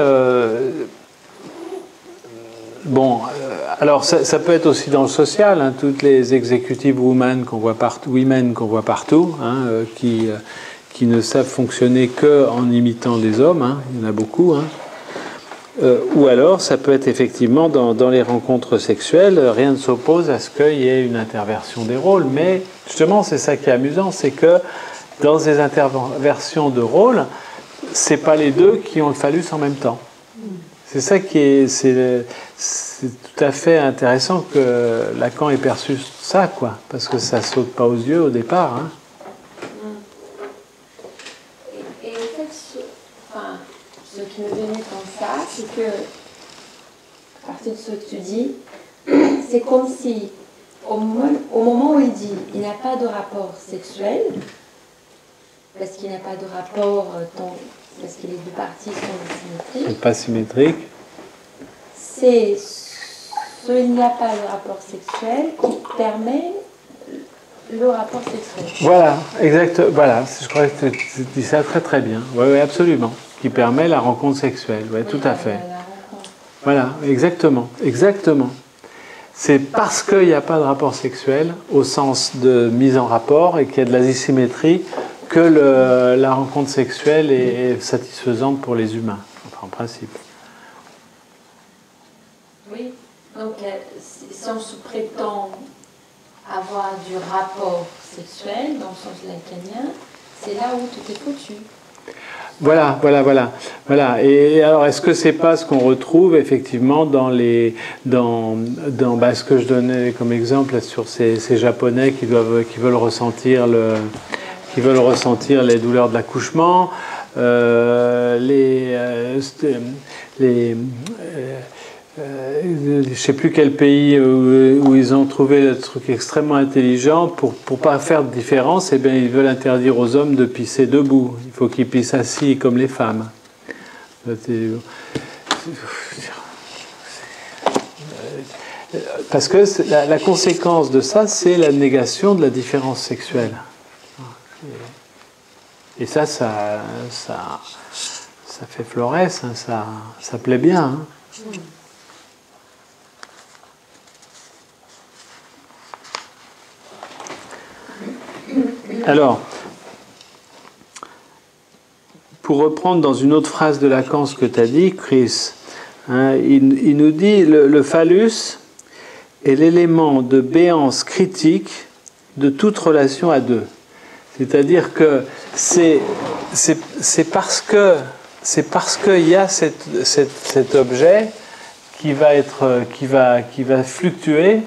alors ça peut être aussi dans le social, hein, toutes les executive women qu'on voit partout, hein, qui ne savent fonctionner qu'en imitant les hommes, hein, il y en a beaucoup. Hein. Ou alors ça peut être effectivement dans les rencontres sexuelles, rien ne s'oppose à ce qu'il y ait une interversion des rôles, mais justement c'est ça qui est amusant, c'est que dans ces interversions de rôles, c'est pas les deux qui ont le phallus en même temps. C'est ça qui est... C'est tout à fait intéressant que Lacan ait perçu ça, quoi, parce que ça saute pas aux yeux au départ. Hein.
Et en fait, ce qui me venait comme ça, c'est que, à partir de ce que tu dis, c'est comme si, au moment où il dit il n'y a pas de rapport sexuel, parce qu'il n'y a pas de rapport, parce que les deux parties sont symétriques.
Pas symétrique.
C'est il n'y a pas de rapport sexuel qui permet le rapport sexuel.
Voilà, exact. Voilà, je crois que tu dis ça très très bien. Oui, absolument. Qui permet la rencontre sexuelle. Oui, tout à fait. Voilà, exactement, exactement. C'est parce qu'il n'y a pas de rapport sexuel au sens de mise en rapport et qu'il y a de la dissymétrie que la rencontre sexuelle est satisfaisante pour les humains, enfin, en principe.
Oui, donc si on se prétend avoir du rapport sexuel dans le sens lacanien, c'est là où tout est foutu.
Voilà. Et alors, est-ce que c'est pas ce qu'on retrouve effectivement dans ce que je donnais comme exemple là, sur ces Japonais qui veulent ressentir les douleurs de l'accouchement, je ne sais plus quel pays où ils ont trouvé le truc extrêmement intelligent pour pas faire de différence, eh bien ils veulent interdire aux hommes de pisser debout. Il faut qu'ils pissent assis comme les femmes. Parce que la conséquence de ça, c'est la négation de la différence sexuelle. Et ça fait florès, hein, ça plaît bien. Hein. Alors, pour reprendre dans une autre phrase de Lacan ce que tu as dit, Chris, hein, il nous dit le phallus est l'élément de béance critique de toute relation à deux. C'est-à-dire que c'est parce qu'il y a cet objet qui va fluctuer,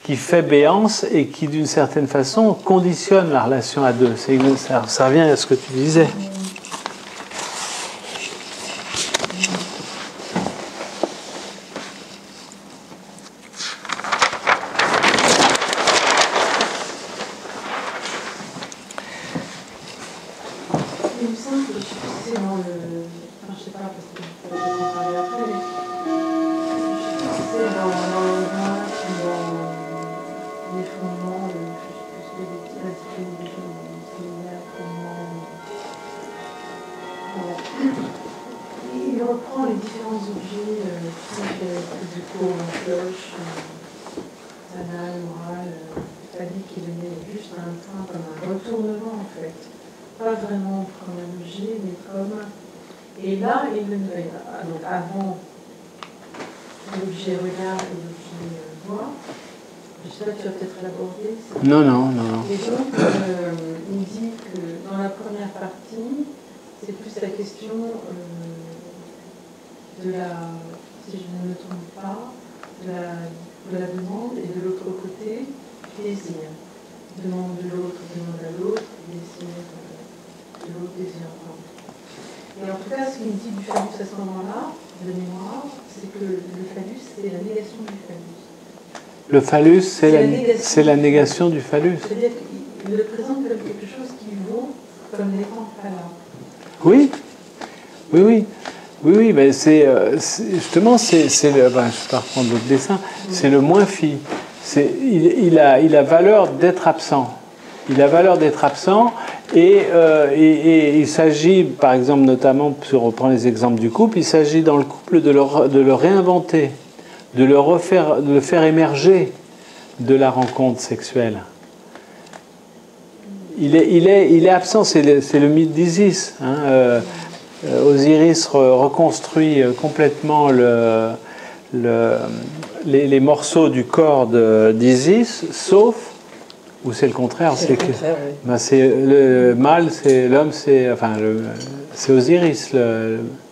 qui fait béance et qui, d'une certaine façon, conditionne la relation à deux. Ça revient à ce que tu disais.
Il me semble que c'est dans le... Enfin, je sais pas, parce que je vais en parler après, mais... Je sais pas si c'est dans le droit ou dans les fondements, je sais plus cloche, anal, moral, phallique qui venait juste en même temps comme un retournement en fait. Pas vraiment comme un objet, mais comme. Et là, donc avant l'objet regard et l'objet voix, je sais pas, tu vas peut-être l'aborder.
Non, non, non, non.
Et donc, il dit que dans la première partie, c'est plus la question de la, si je ne me trompe pas, de la demande et de l'autre côté, du désir. Demande de l'autre, demande à l'autre, désir de l'autre, désir. Et en tout cas, ce qu'il me dit du phallus à ce moment-là, de mémoire, c'est que le phallus, c'est la négation du phallus.
Le phallus, c'est la négation du phallus.
C'est-à-dire qu'il le présente comme quelque chose qui vaut comme l'étant phallar.
Oui, oui, oui. Oui, oui, mais justement, c'est le. Ben, je vais pas reprendre l'autre dessin. C'est le moins fi. Il a valeur d'être absent. Il a valeur d'être absent et il s'agit, par exemple, notamment, si on reprend les exemples du couple, il s'agit dans le couple de le réinventer, de le faire émerger de la rencontre sexuelle. Il est absent, c'est le mythe d'Isis. Hein, Osiris reconstruit complètement les morceaux du corps d'Isis, sauf, ou c'est le contraire, c'est que ben le mâle, c'est l'homme, c'est Osiris,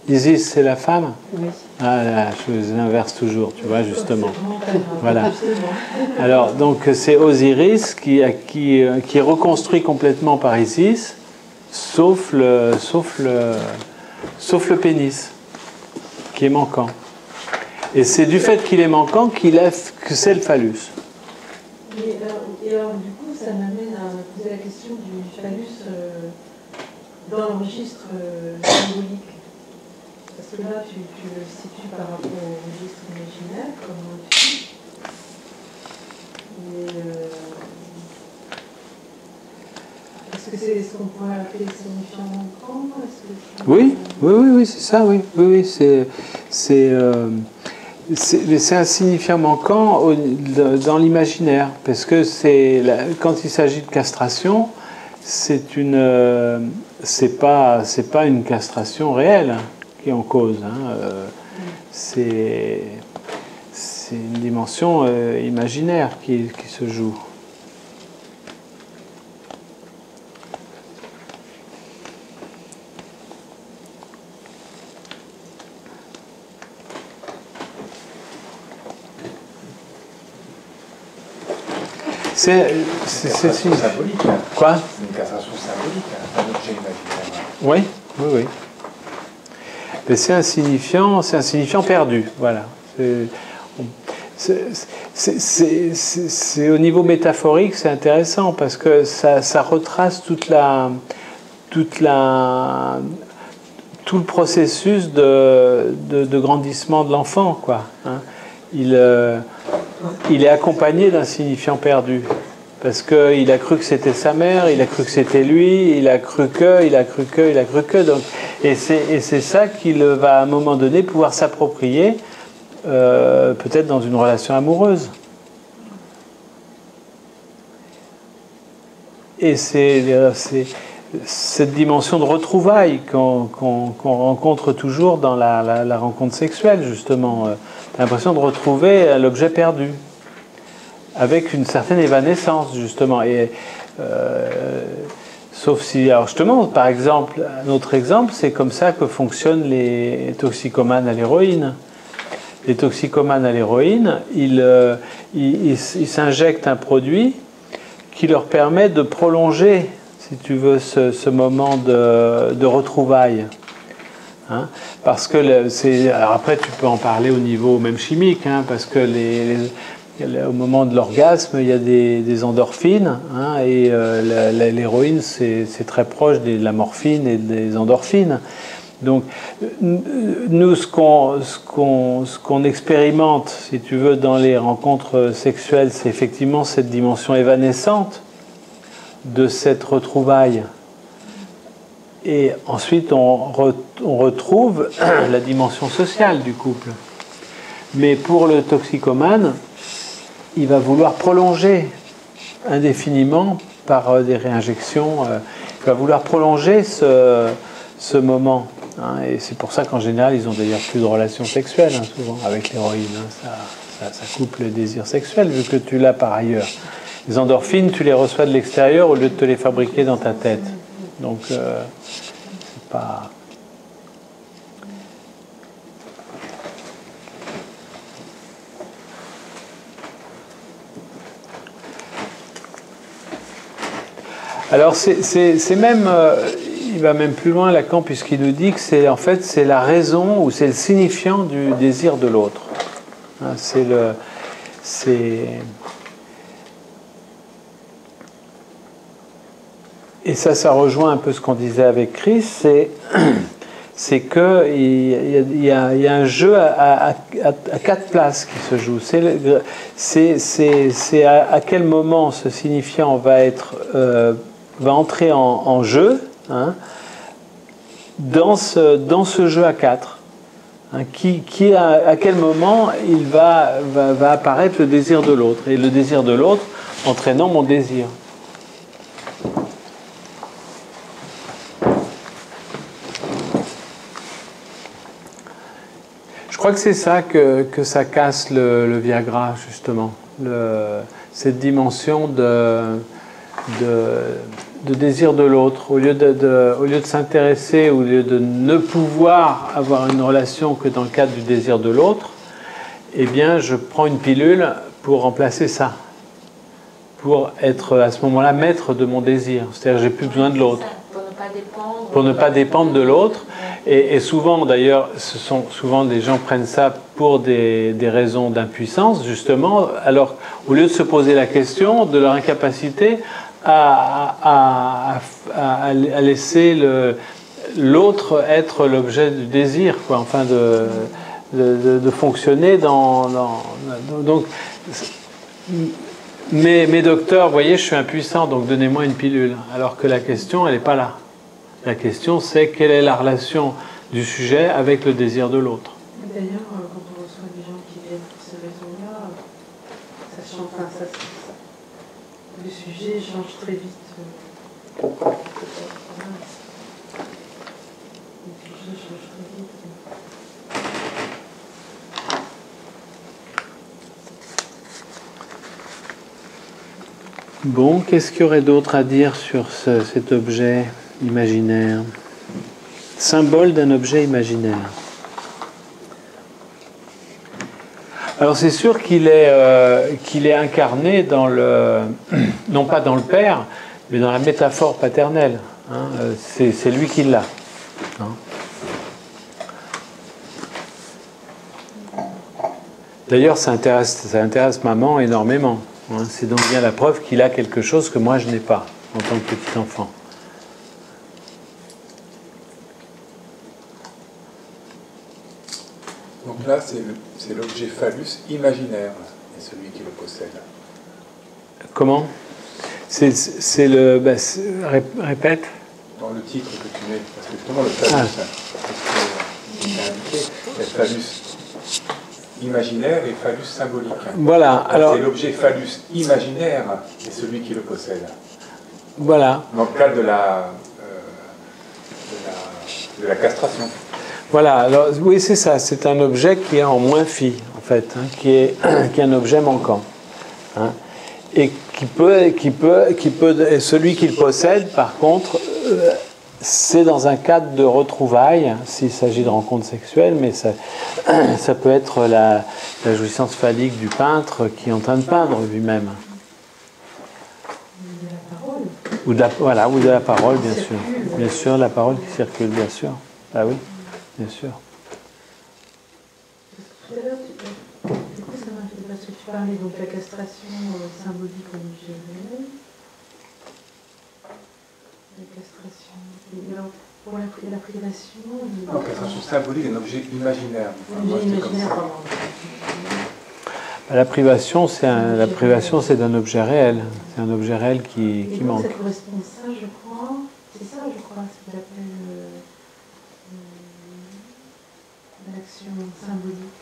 Isis c'est la femme.
Oui.
Ah là, je l'inverse toujours, tu vois, justement. Voilà. Alors, donc c'est Osiris qui est reconstruit complètement par Isis, sauf le pénis, qui est manquant. Et c'est du fait qu'il est manquant que c'est le phallus.
Et alors, du coup, ça m'amène à me poser la question du phallus dans le registre symbolique. Parce que là, tu le situes par rapport au registre imaginaire, comme on le fait. Est-ce que c'est ce qu'on pourrait appeler signifiant manquant?
Oui, c'est ça, oui. C'est un signifiant manquant dans l'imaginaire, parce que quand il s'agit de castration, c'est pas une castration réelle qui est en cause. Hein. C'est une dimension imaginaire qui se joue. C'est
symbolique.
Quoi?
C'est une castration symbolique, un objet imaginaire.
Oui. Mais c'est un signifiant perdu. Voilà. C'est au niveau métaphorique, c'est intéressant parce que ça retrace tout le processus de grandissement de l'enfant, quoi. Hein. Il est accompagné d'un signifiant perdu. Parce qu'il a cru que c'était sa mère, il a cru que c'était lui, il a cru que. Donc, et c'est ça qu'il va à un moment donné pouvoir s'approprier, peut-être dans une relation amoureuse. Et c'est cette dimension de retrouvailles qu'on rencontre toujours dans la rencontre sexuelle, justement. T'as l'impression de retrouver l'objet perdu, avec une certaine évanescence, justement. Et, sauf si, alors justement, par exemple, un autre exemple, c'est comme ça que fonctionnent les toxicomanes à l'héroïne. Les toxicomanes à l'héroïne, ils s'injectent un produit qui leur permet de prolonger, si tu veux, ce moment de retrouvailles. Hein, parce que alors après tu peux en parler au niveau même chimique, hein, parce que au moment de l'orgasme il y a des endorphines, hein, et l'héroïne c'est très proche de la morphine et des endorphines. Donc nous ce qu'on expérimente, si tu veux, dans les rencontres sexuelles, c'est effectivement cette dimension évanescente de cette retrouvaille. Et ensuite, on retrouve la dimension sociale du couple. Mais pour le toxicomane, il va vouloir prolonger indéfiniment par des réinjections. Il va vouloir prolonger ce moment. Hein, et c'est pour ça qu'en général, ils ont d'ailleurs plus de relations sexuelles, hein, souvent, avec l'héroïne. Hein, ça coupe le désir sexuel, vu que tu l'as par ailleurs. Les endorphines, tu les reçois de l'extérieur au lieu de te les fabriquer dans ta tête. Donc, c'est pas... Alors, c'est même... il va même plus loin, Lacan, puisqu'il nous dit que c'est en fait c'est la raison ou c'est le signifiant du désir de l'autre. Hein, et ça rejoint un peu ce qu'on disait avec Chris, c'est qu'il y a un jeu à 4 places qui se joue. C'est à quel moment ce signifiant va entrer en jeu, hein, dans ce jeu à 4. Hein, à quel moment il va apparaître le désir de l'autre, et le désir de l'autre entraînant mon désir. Je crois que c'est ça que ça casse le Viagra, justement. Cette dimension de désir de l'autre. Au lieu de s'intéresser, au lieu de ne pouvoir avoir une relation que dans le cadre du désir de l'autre, eh bien, je prends une pilule pour remplacer ça. Pour être, à ce moment-là, maître de mon désir. C'est-à-dire que j'ai plus besoin de l'autre. Pour ne pas dépendre de l'autre. Et souvent, d'ailleurs, souvent les gens prennent ça pour des raisons d'impuissance, justement, alors au lieu de se poser la question de leur incapacité à laisser l'autre être l'objet du désir, quoi, enfin de fonctionner donc, mes docteurs, vous voyez, je suis impuissant, donc donnez-moi une pilule, alors que la question, elle n'est pas là. La question, c'est quelle est la relation du sujet avec le désir de l'autre.
D'ailleurs, quand on reçoit des gens qui viennent pour ces raisons-là, le sujet change très vite. Le sujet change très vite.
Bon, qu'est-ce qu'il y aurait d'autre à dire sur cet objet imaginaire? Symbole d'un objet imaginaire. Alors c'est sûr qu'il est incarné dans non pas dans le père, mais dans la métaphore paternelle. Hein, c'est lui qui l'a. Hein. D'ailleurs, ça intéresse maman énormément. Hein. C'est donc bien la preuve qu'il a quelque chose que moi je n'ai pas en tant que petit enfant.
Donc là, c'est l'objet phallus imaginaire, et celui qui le possède.
Comment? C'est le... répète.
Dans le titre que tu mets, parce que justement le phallus, c'est indiqué, il y a phallus imaginaire et phallus symbolique.
Voilà. Alors,
c'est l'objet phallus imaginaire et celui qui le possède.
Voilà.
Dans le cadre de la castration.
Voilà, alors oui, c'est ça, c'est un objet qui est en moins phi, en fait, hein, qui est un objet manquant. Hein, et et celui qui le possède, par contre, c'est dans un cadre de retrouvailles, s'il s'agit de rencontres sexuelles, mais ça peut être la jouissance phallique du peintre qui est en train de peindre lui-même. Ou de la parole, bien sûr. Bien sûr, la parole qui circule, bien sûr. Ah oui. Bien sûr.
Tout à l'heure, du coup, ça m'a fait parce que tu parlais donc de la castration symbolique en objet réel. La castration. Et alors, pour la privation.
La castration symbolique est un objet imaginaire.
Objet imaginaire, pardon.
La privation, c'est d'un objet réel. C'est un objet réel qui manque.
Ça correspond à ça, je crois. C'est ça, je crois, ce qu'il appelle l'action symbolique.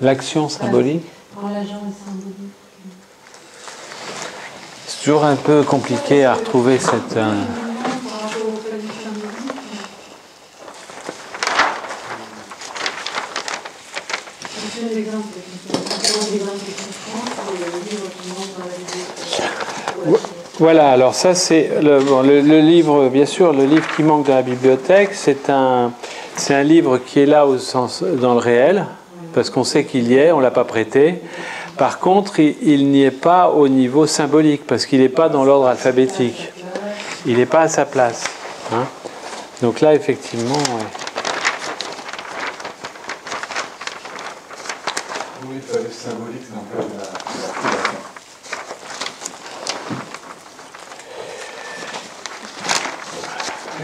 L'action symbolique.
Quand l'agent est symbolique.
C'est toujours un peu compliqué à retrouver cette...
Par rapport au phallus symbolique. Je donne l'exemple qui prend, c'est le livre qui montre dans la vidéo.
Voilà, alors ça c'est le livre, bien sûr, le livre qui manque dans la bibliothèque, c'est un livre qui est là au sens, dans le réel, parce qu'on sait qu'il y est, on ne l'a pas prêté. Par contre, il n'y est pas au niveau symbolique, parce qu'il n'est pas dans l'ordre alphabétique. Il n'est pas à sa place. Hein. Donc là, effectivement... Ouais.
Oui, le phallus symbolique, c'est en fait la privation.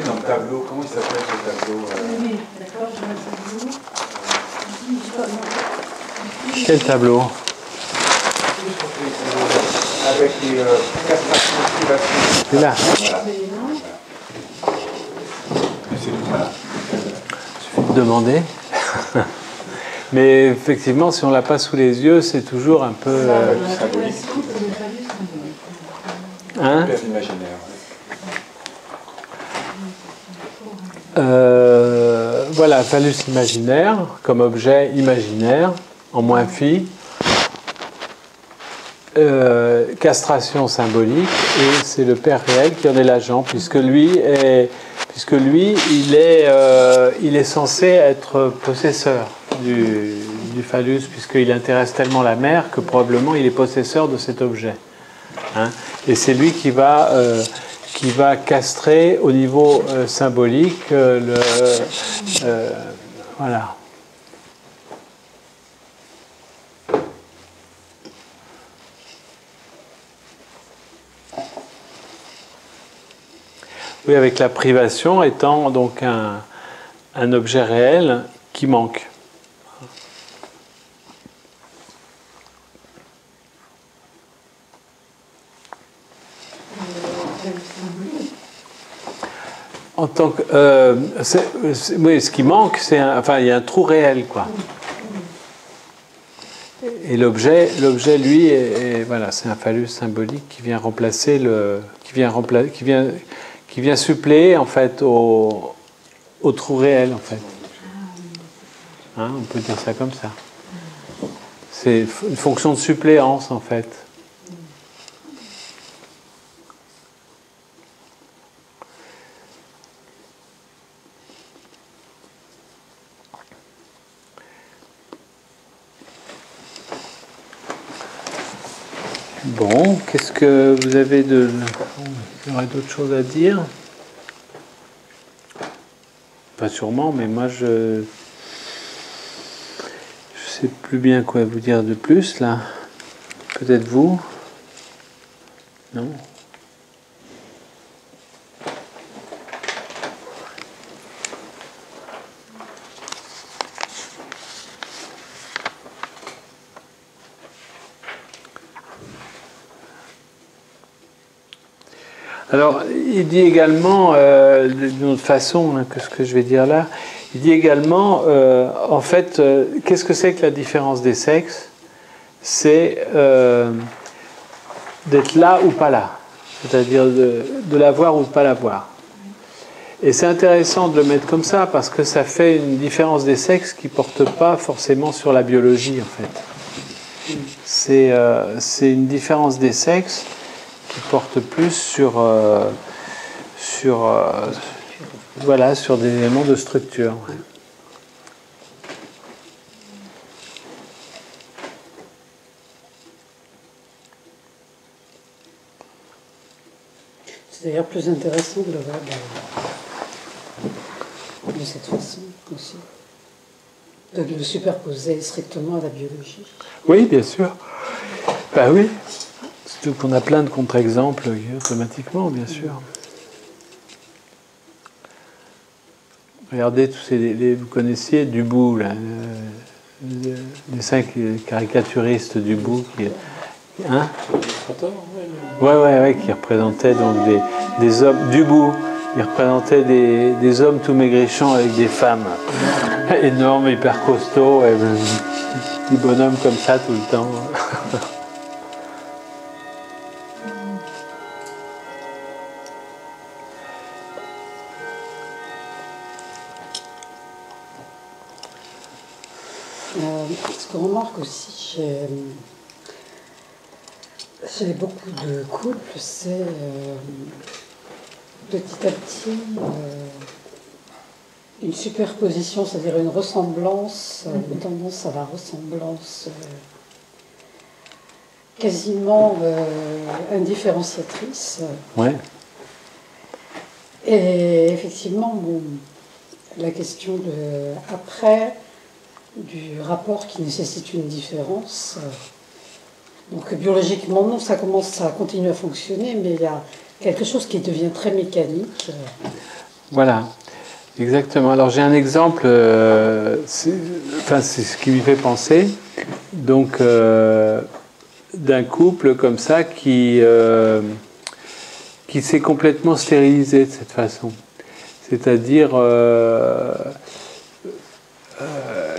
Et dans le tableau, comment il s'appelle ce tableau
Oui, d'accord, je vois le tableau.
Quel tableau?
Avec les castrations de privation.
C'est là.
Voilà. C'est tout, voilà.
Il suffit de demander. Mais effectivement, si on ne l'a pas sous les yeux, c'est toujours un peu...
Symbolique.
Hein?
Hyper imaginaire.
Voilà, phallus imaginaire comme objet imaginaire en moins phi. Castration symbolique, et c'est le père réel qui en est l'agent, puisque lui il est censé être possesseur du phallus, puisqu'il intéresse tellement la mère que probablement il est possesseur de cet objet. Hein, et c'est lui qui va castrer au niveau symbolique voilà. Oui, avec la privation étant donc un objet réel qui manque. En tant que, oui, ce qui manque, il y a un trou réel, quoi. Et l'objet, lui, voilà, c'est un phallus symbolique qui vient remplacer qui vient suppléer en fait au trou réel, en fait. Hein, on peut dire ça comme ça. C'est une fonction de suppléance, en fait. Bon, qu'est-ce que vous avez de... Il y aurait d'autres choses à dire? Pas sûrement, mais moi je sais plus bien quoi vous dire de plus là. Peut-être vous? Non? Alors, il dit également, d'une autre façon hein, que ce que je vais dire là, il dit également, en fait, qu'est-ce que c'est que la différence des sexes? C'est d'être là ou pas là, c'est-à-dire de l'avoir ou de ne pas l'avoir. Et c'est intéressant de le mettre comme ça, parce que ça fait une différence des sexes qui ne porte pas forcément sur la biologie, en fait. C'est une différence des sexes qui porte plus sur des éléments de structure. Ouais.
C'est d'ailleurs plus intéressant de le voir de cette façon aussi. De le superposer strictement à la biologie.
Oui, bien sûr. Ben oui. Surtout qu'on a plein de contre-exemples automatiquement, bien sûr. Regardez tous vous connaissiez Dubout, là, les 5 caricaturistes Dubout qui, hein? Ouais, qui représentaient donc des hommes Dubout. Il représentait des hommes tout maigrichons avec des femmes énormes, hyper costauds. Petit bonhomme comme ça tout le temps.
Ce qu'on remarque aussi chez beaucoup de couples, c'est petit à petit une superposition, c'est-à-dire une ressemblance, une tendance à la ressemblance quasiment indifférenciatrice.
Ouais.
Et effectivement, bon, la question après du rapport qui nécessite une différence. Donc biologiquement, non, ça continue à fonctionner, mais il y a quelque chose qui devient très mécanique.
Voilà, exactement. Alors j'ai un exemple, c'est ce qui lui fait penser, donc d'un couple comme ça qui s'est complètement stérilisé de cette façon. C'est-à-dire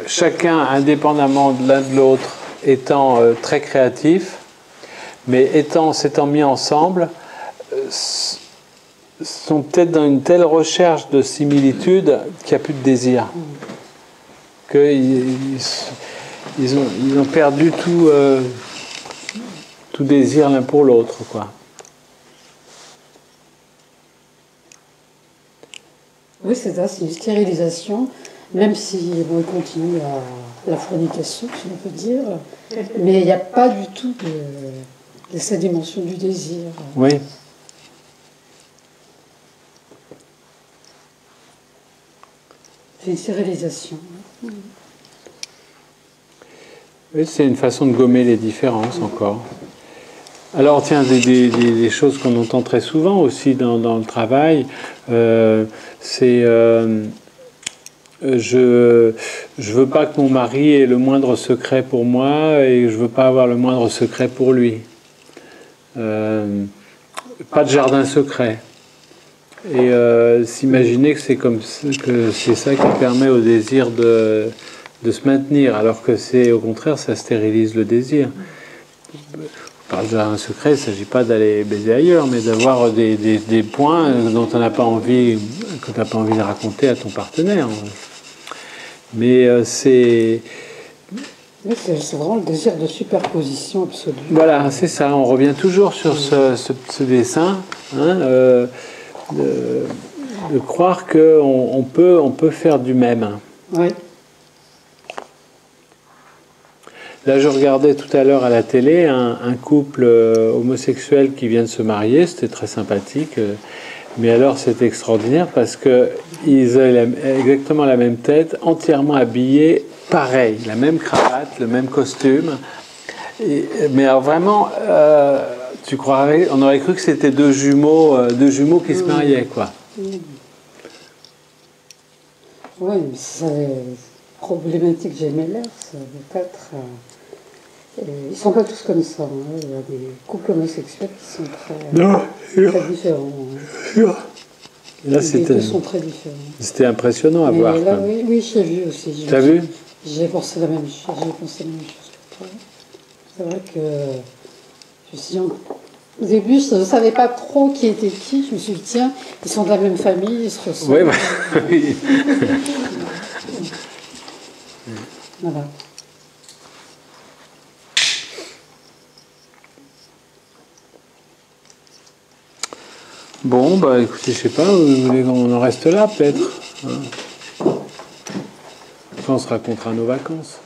chacun indépendamment de l'un de l'autre étant très créatif, mais s'étant mis ensemble, sont peut-être dans une telle recherche de similitude qu'il n'y a plus de désir. Qu'ils ont perdu tout désir l'un pour l'autre, quoi.
Oui, c'est ça, c'est une stérilisation, même si bon, il continue à la fornication, si on peut dire, mais il n'y a pas du tout de cette dimension du désir.
Oui.
C'est une stérilisation.
Oui, c'est une façon de gommer les différences encore. Alors tiens, des choses qu'on entend très souvent aussi dans le travail, c'est je veux pas que mon mari ait le moindre secret pour moi et je veux pas avoir le moindre secret pour lui. Pas de jardin secret. Et s'imaginer que c'est ça qui permet au désir de se maintenir, alors que c'est au contraire, ça stérilise le désir. Par jardin secret, il ne s'agit pas d'aller baiser ailleurs, mais d'avoir des points dont tu n'as pas envie, que tu n'as pas envie de raconter à ton partenaire. Mais c'est
vraiment le désir de superposition absolue.
Voilà, c'est ça. On revient toujours sur ce dessin, hein, de croire qu'on peut faire du même.
Oui.
Là, je regardais tout à l'heure à la télé un couple homosexuel qui vient de se marier. C'était très sympathique. Mais alors, c'était extraordinaire parce qu'ils avaient exactement la même tête, entièrement habillés, pareil, la même cravate, le même costume. Mais alors vraiment, on aurait cru que c'était deux jumeaux qui se mariaient, quoi.
Oui, mais c'est problématique gémellaire, ça peut être. Ils ne sont pas tous comme ça. Hein. Il y a des couples homosexuels qui sont très différents. Hein.
Là,
les deux sont très différents.
C'était impressionnant à voir.
Là, oui, j'ai vu aussi.
T'as vu ?
J'ai pensé la même chose. Que toi. C'est vrai que je me suis dit, au début, je ne savais pas trop qui était qui. Je me suis dit, tiens, ils sont de la même famille, ils se ressemblent.
Oui.
Voilà.
Bon, bah écoutez, je sais pas, vous voulez qu'on en reste là peut-être, hein. Enfin, on se racontera nos vacances.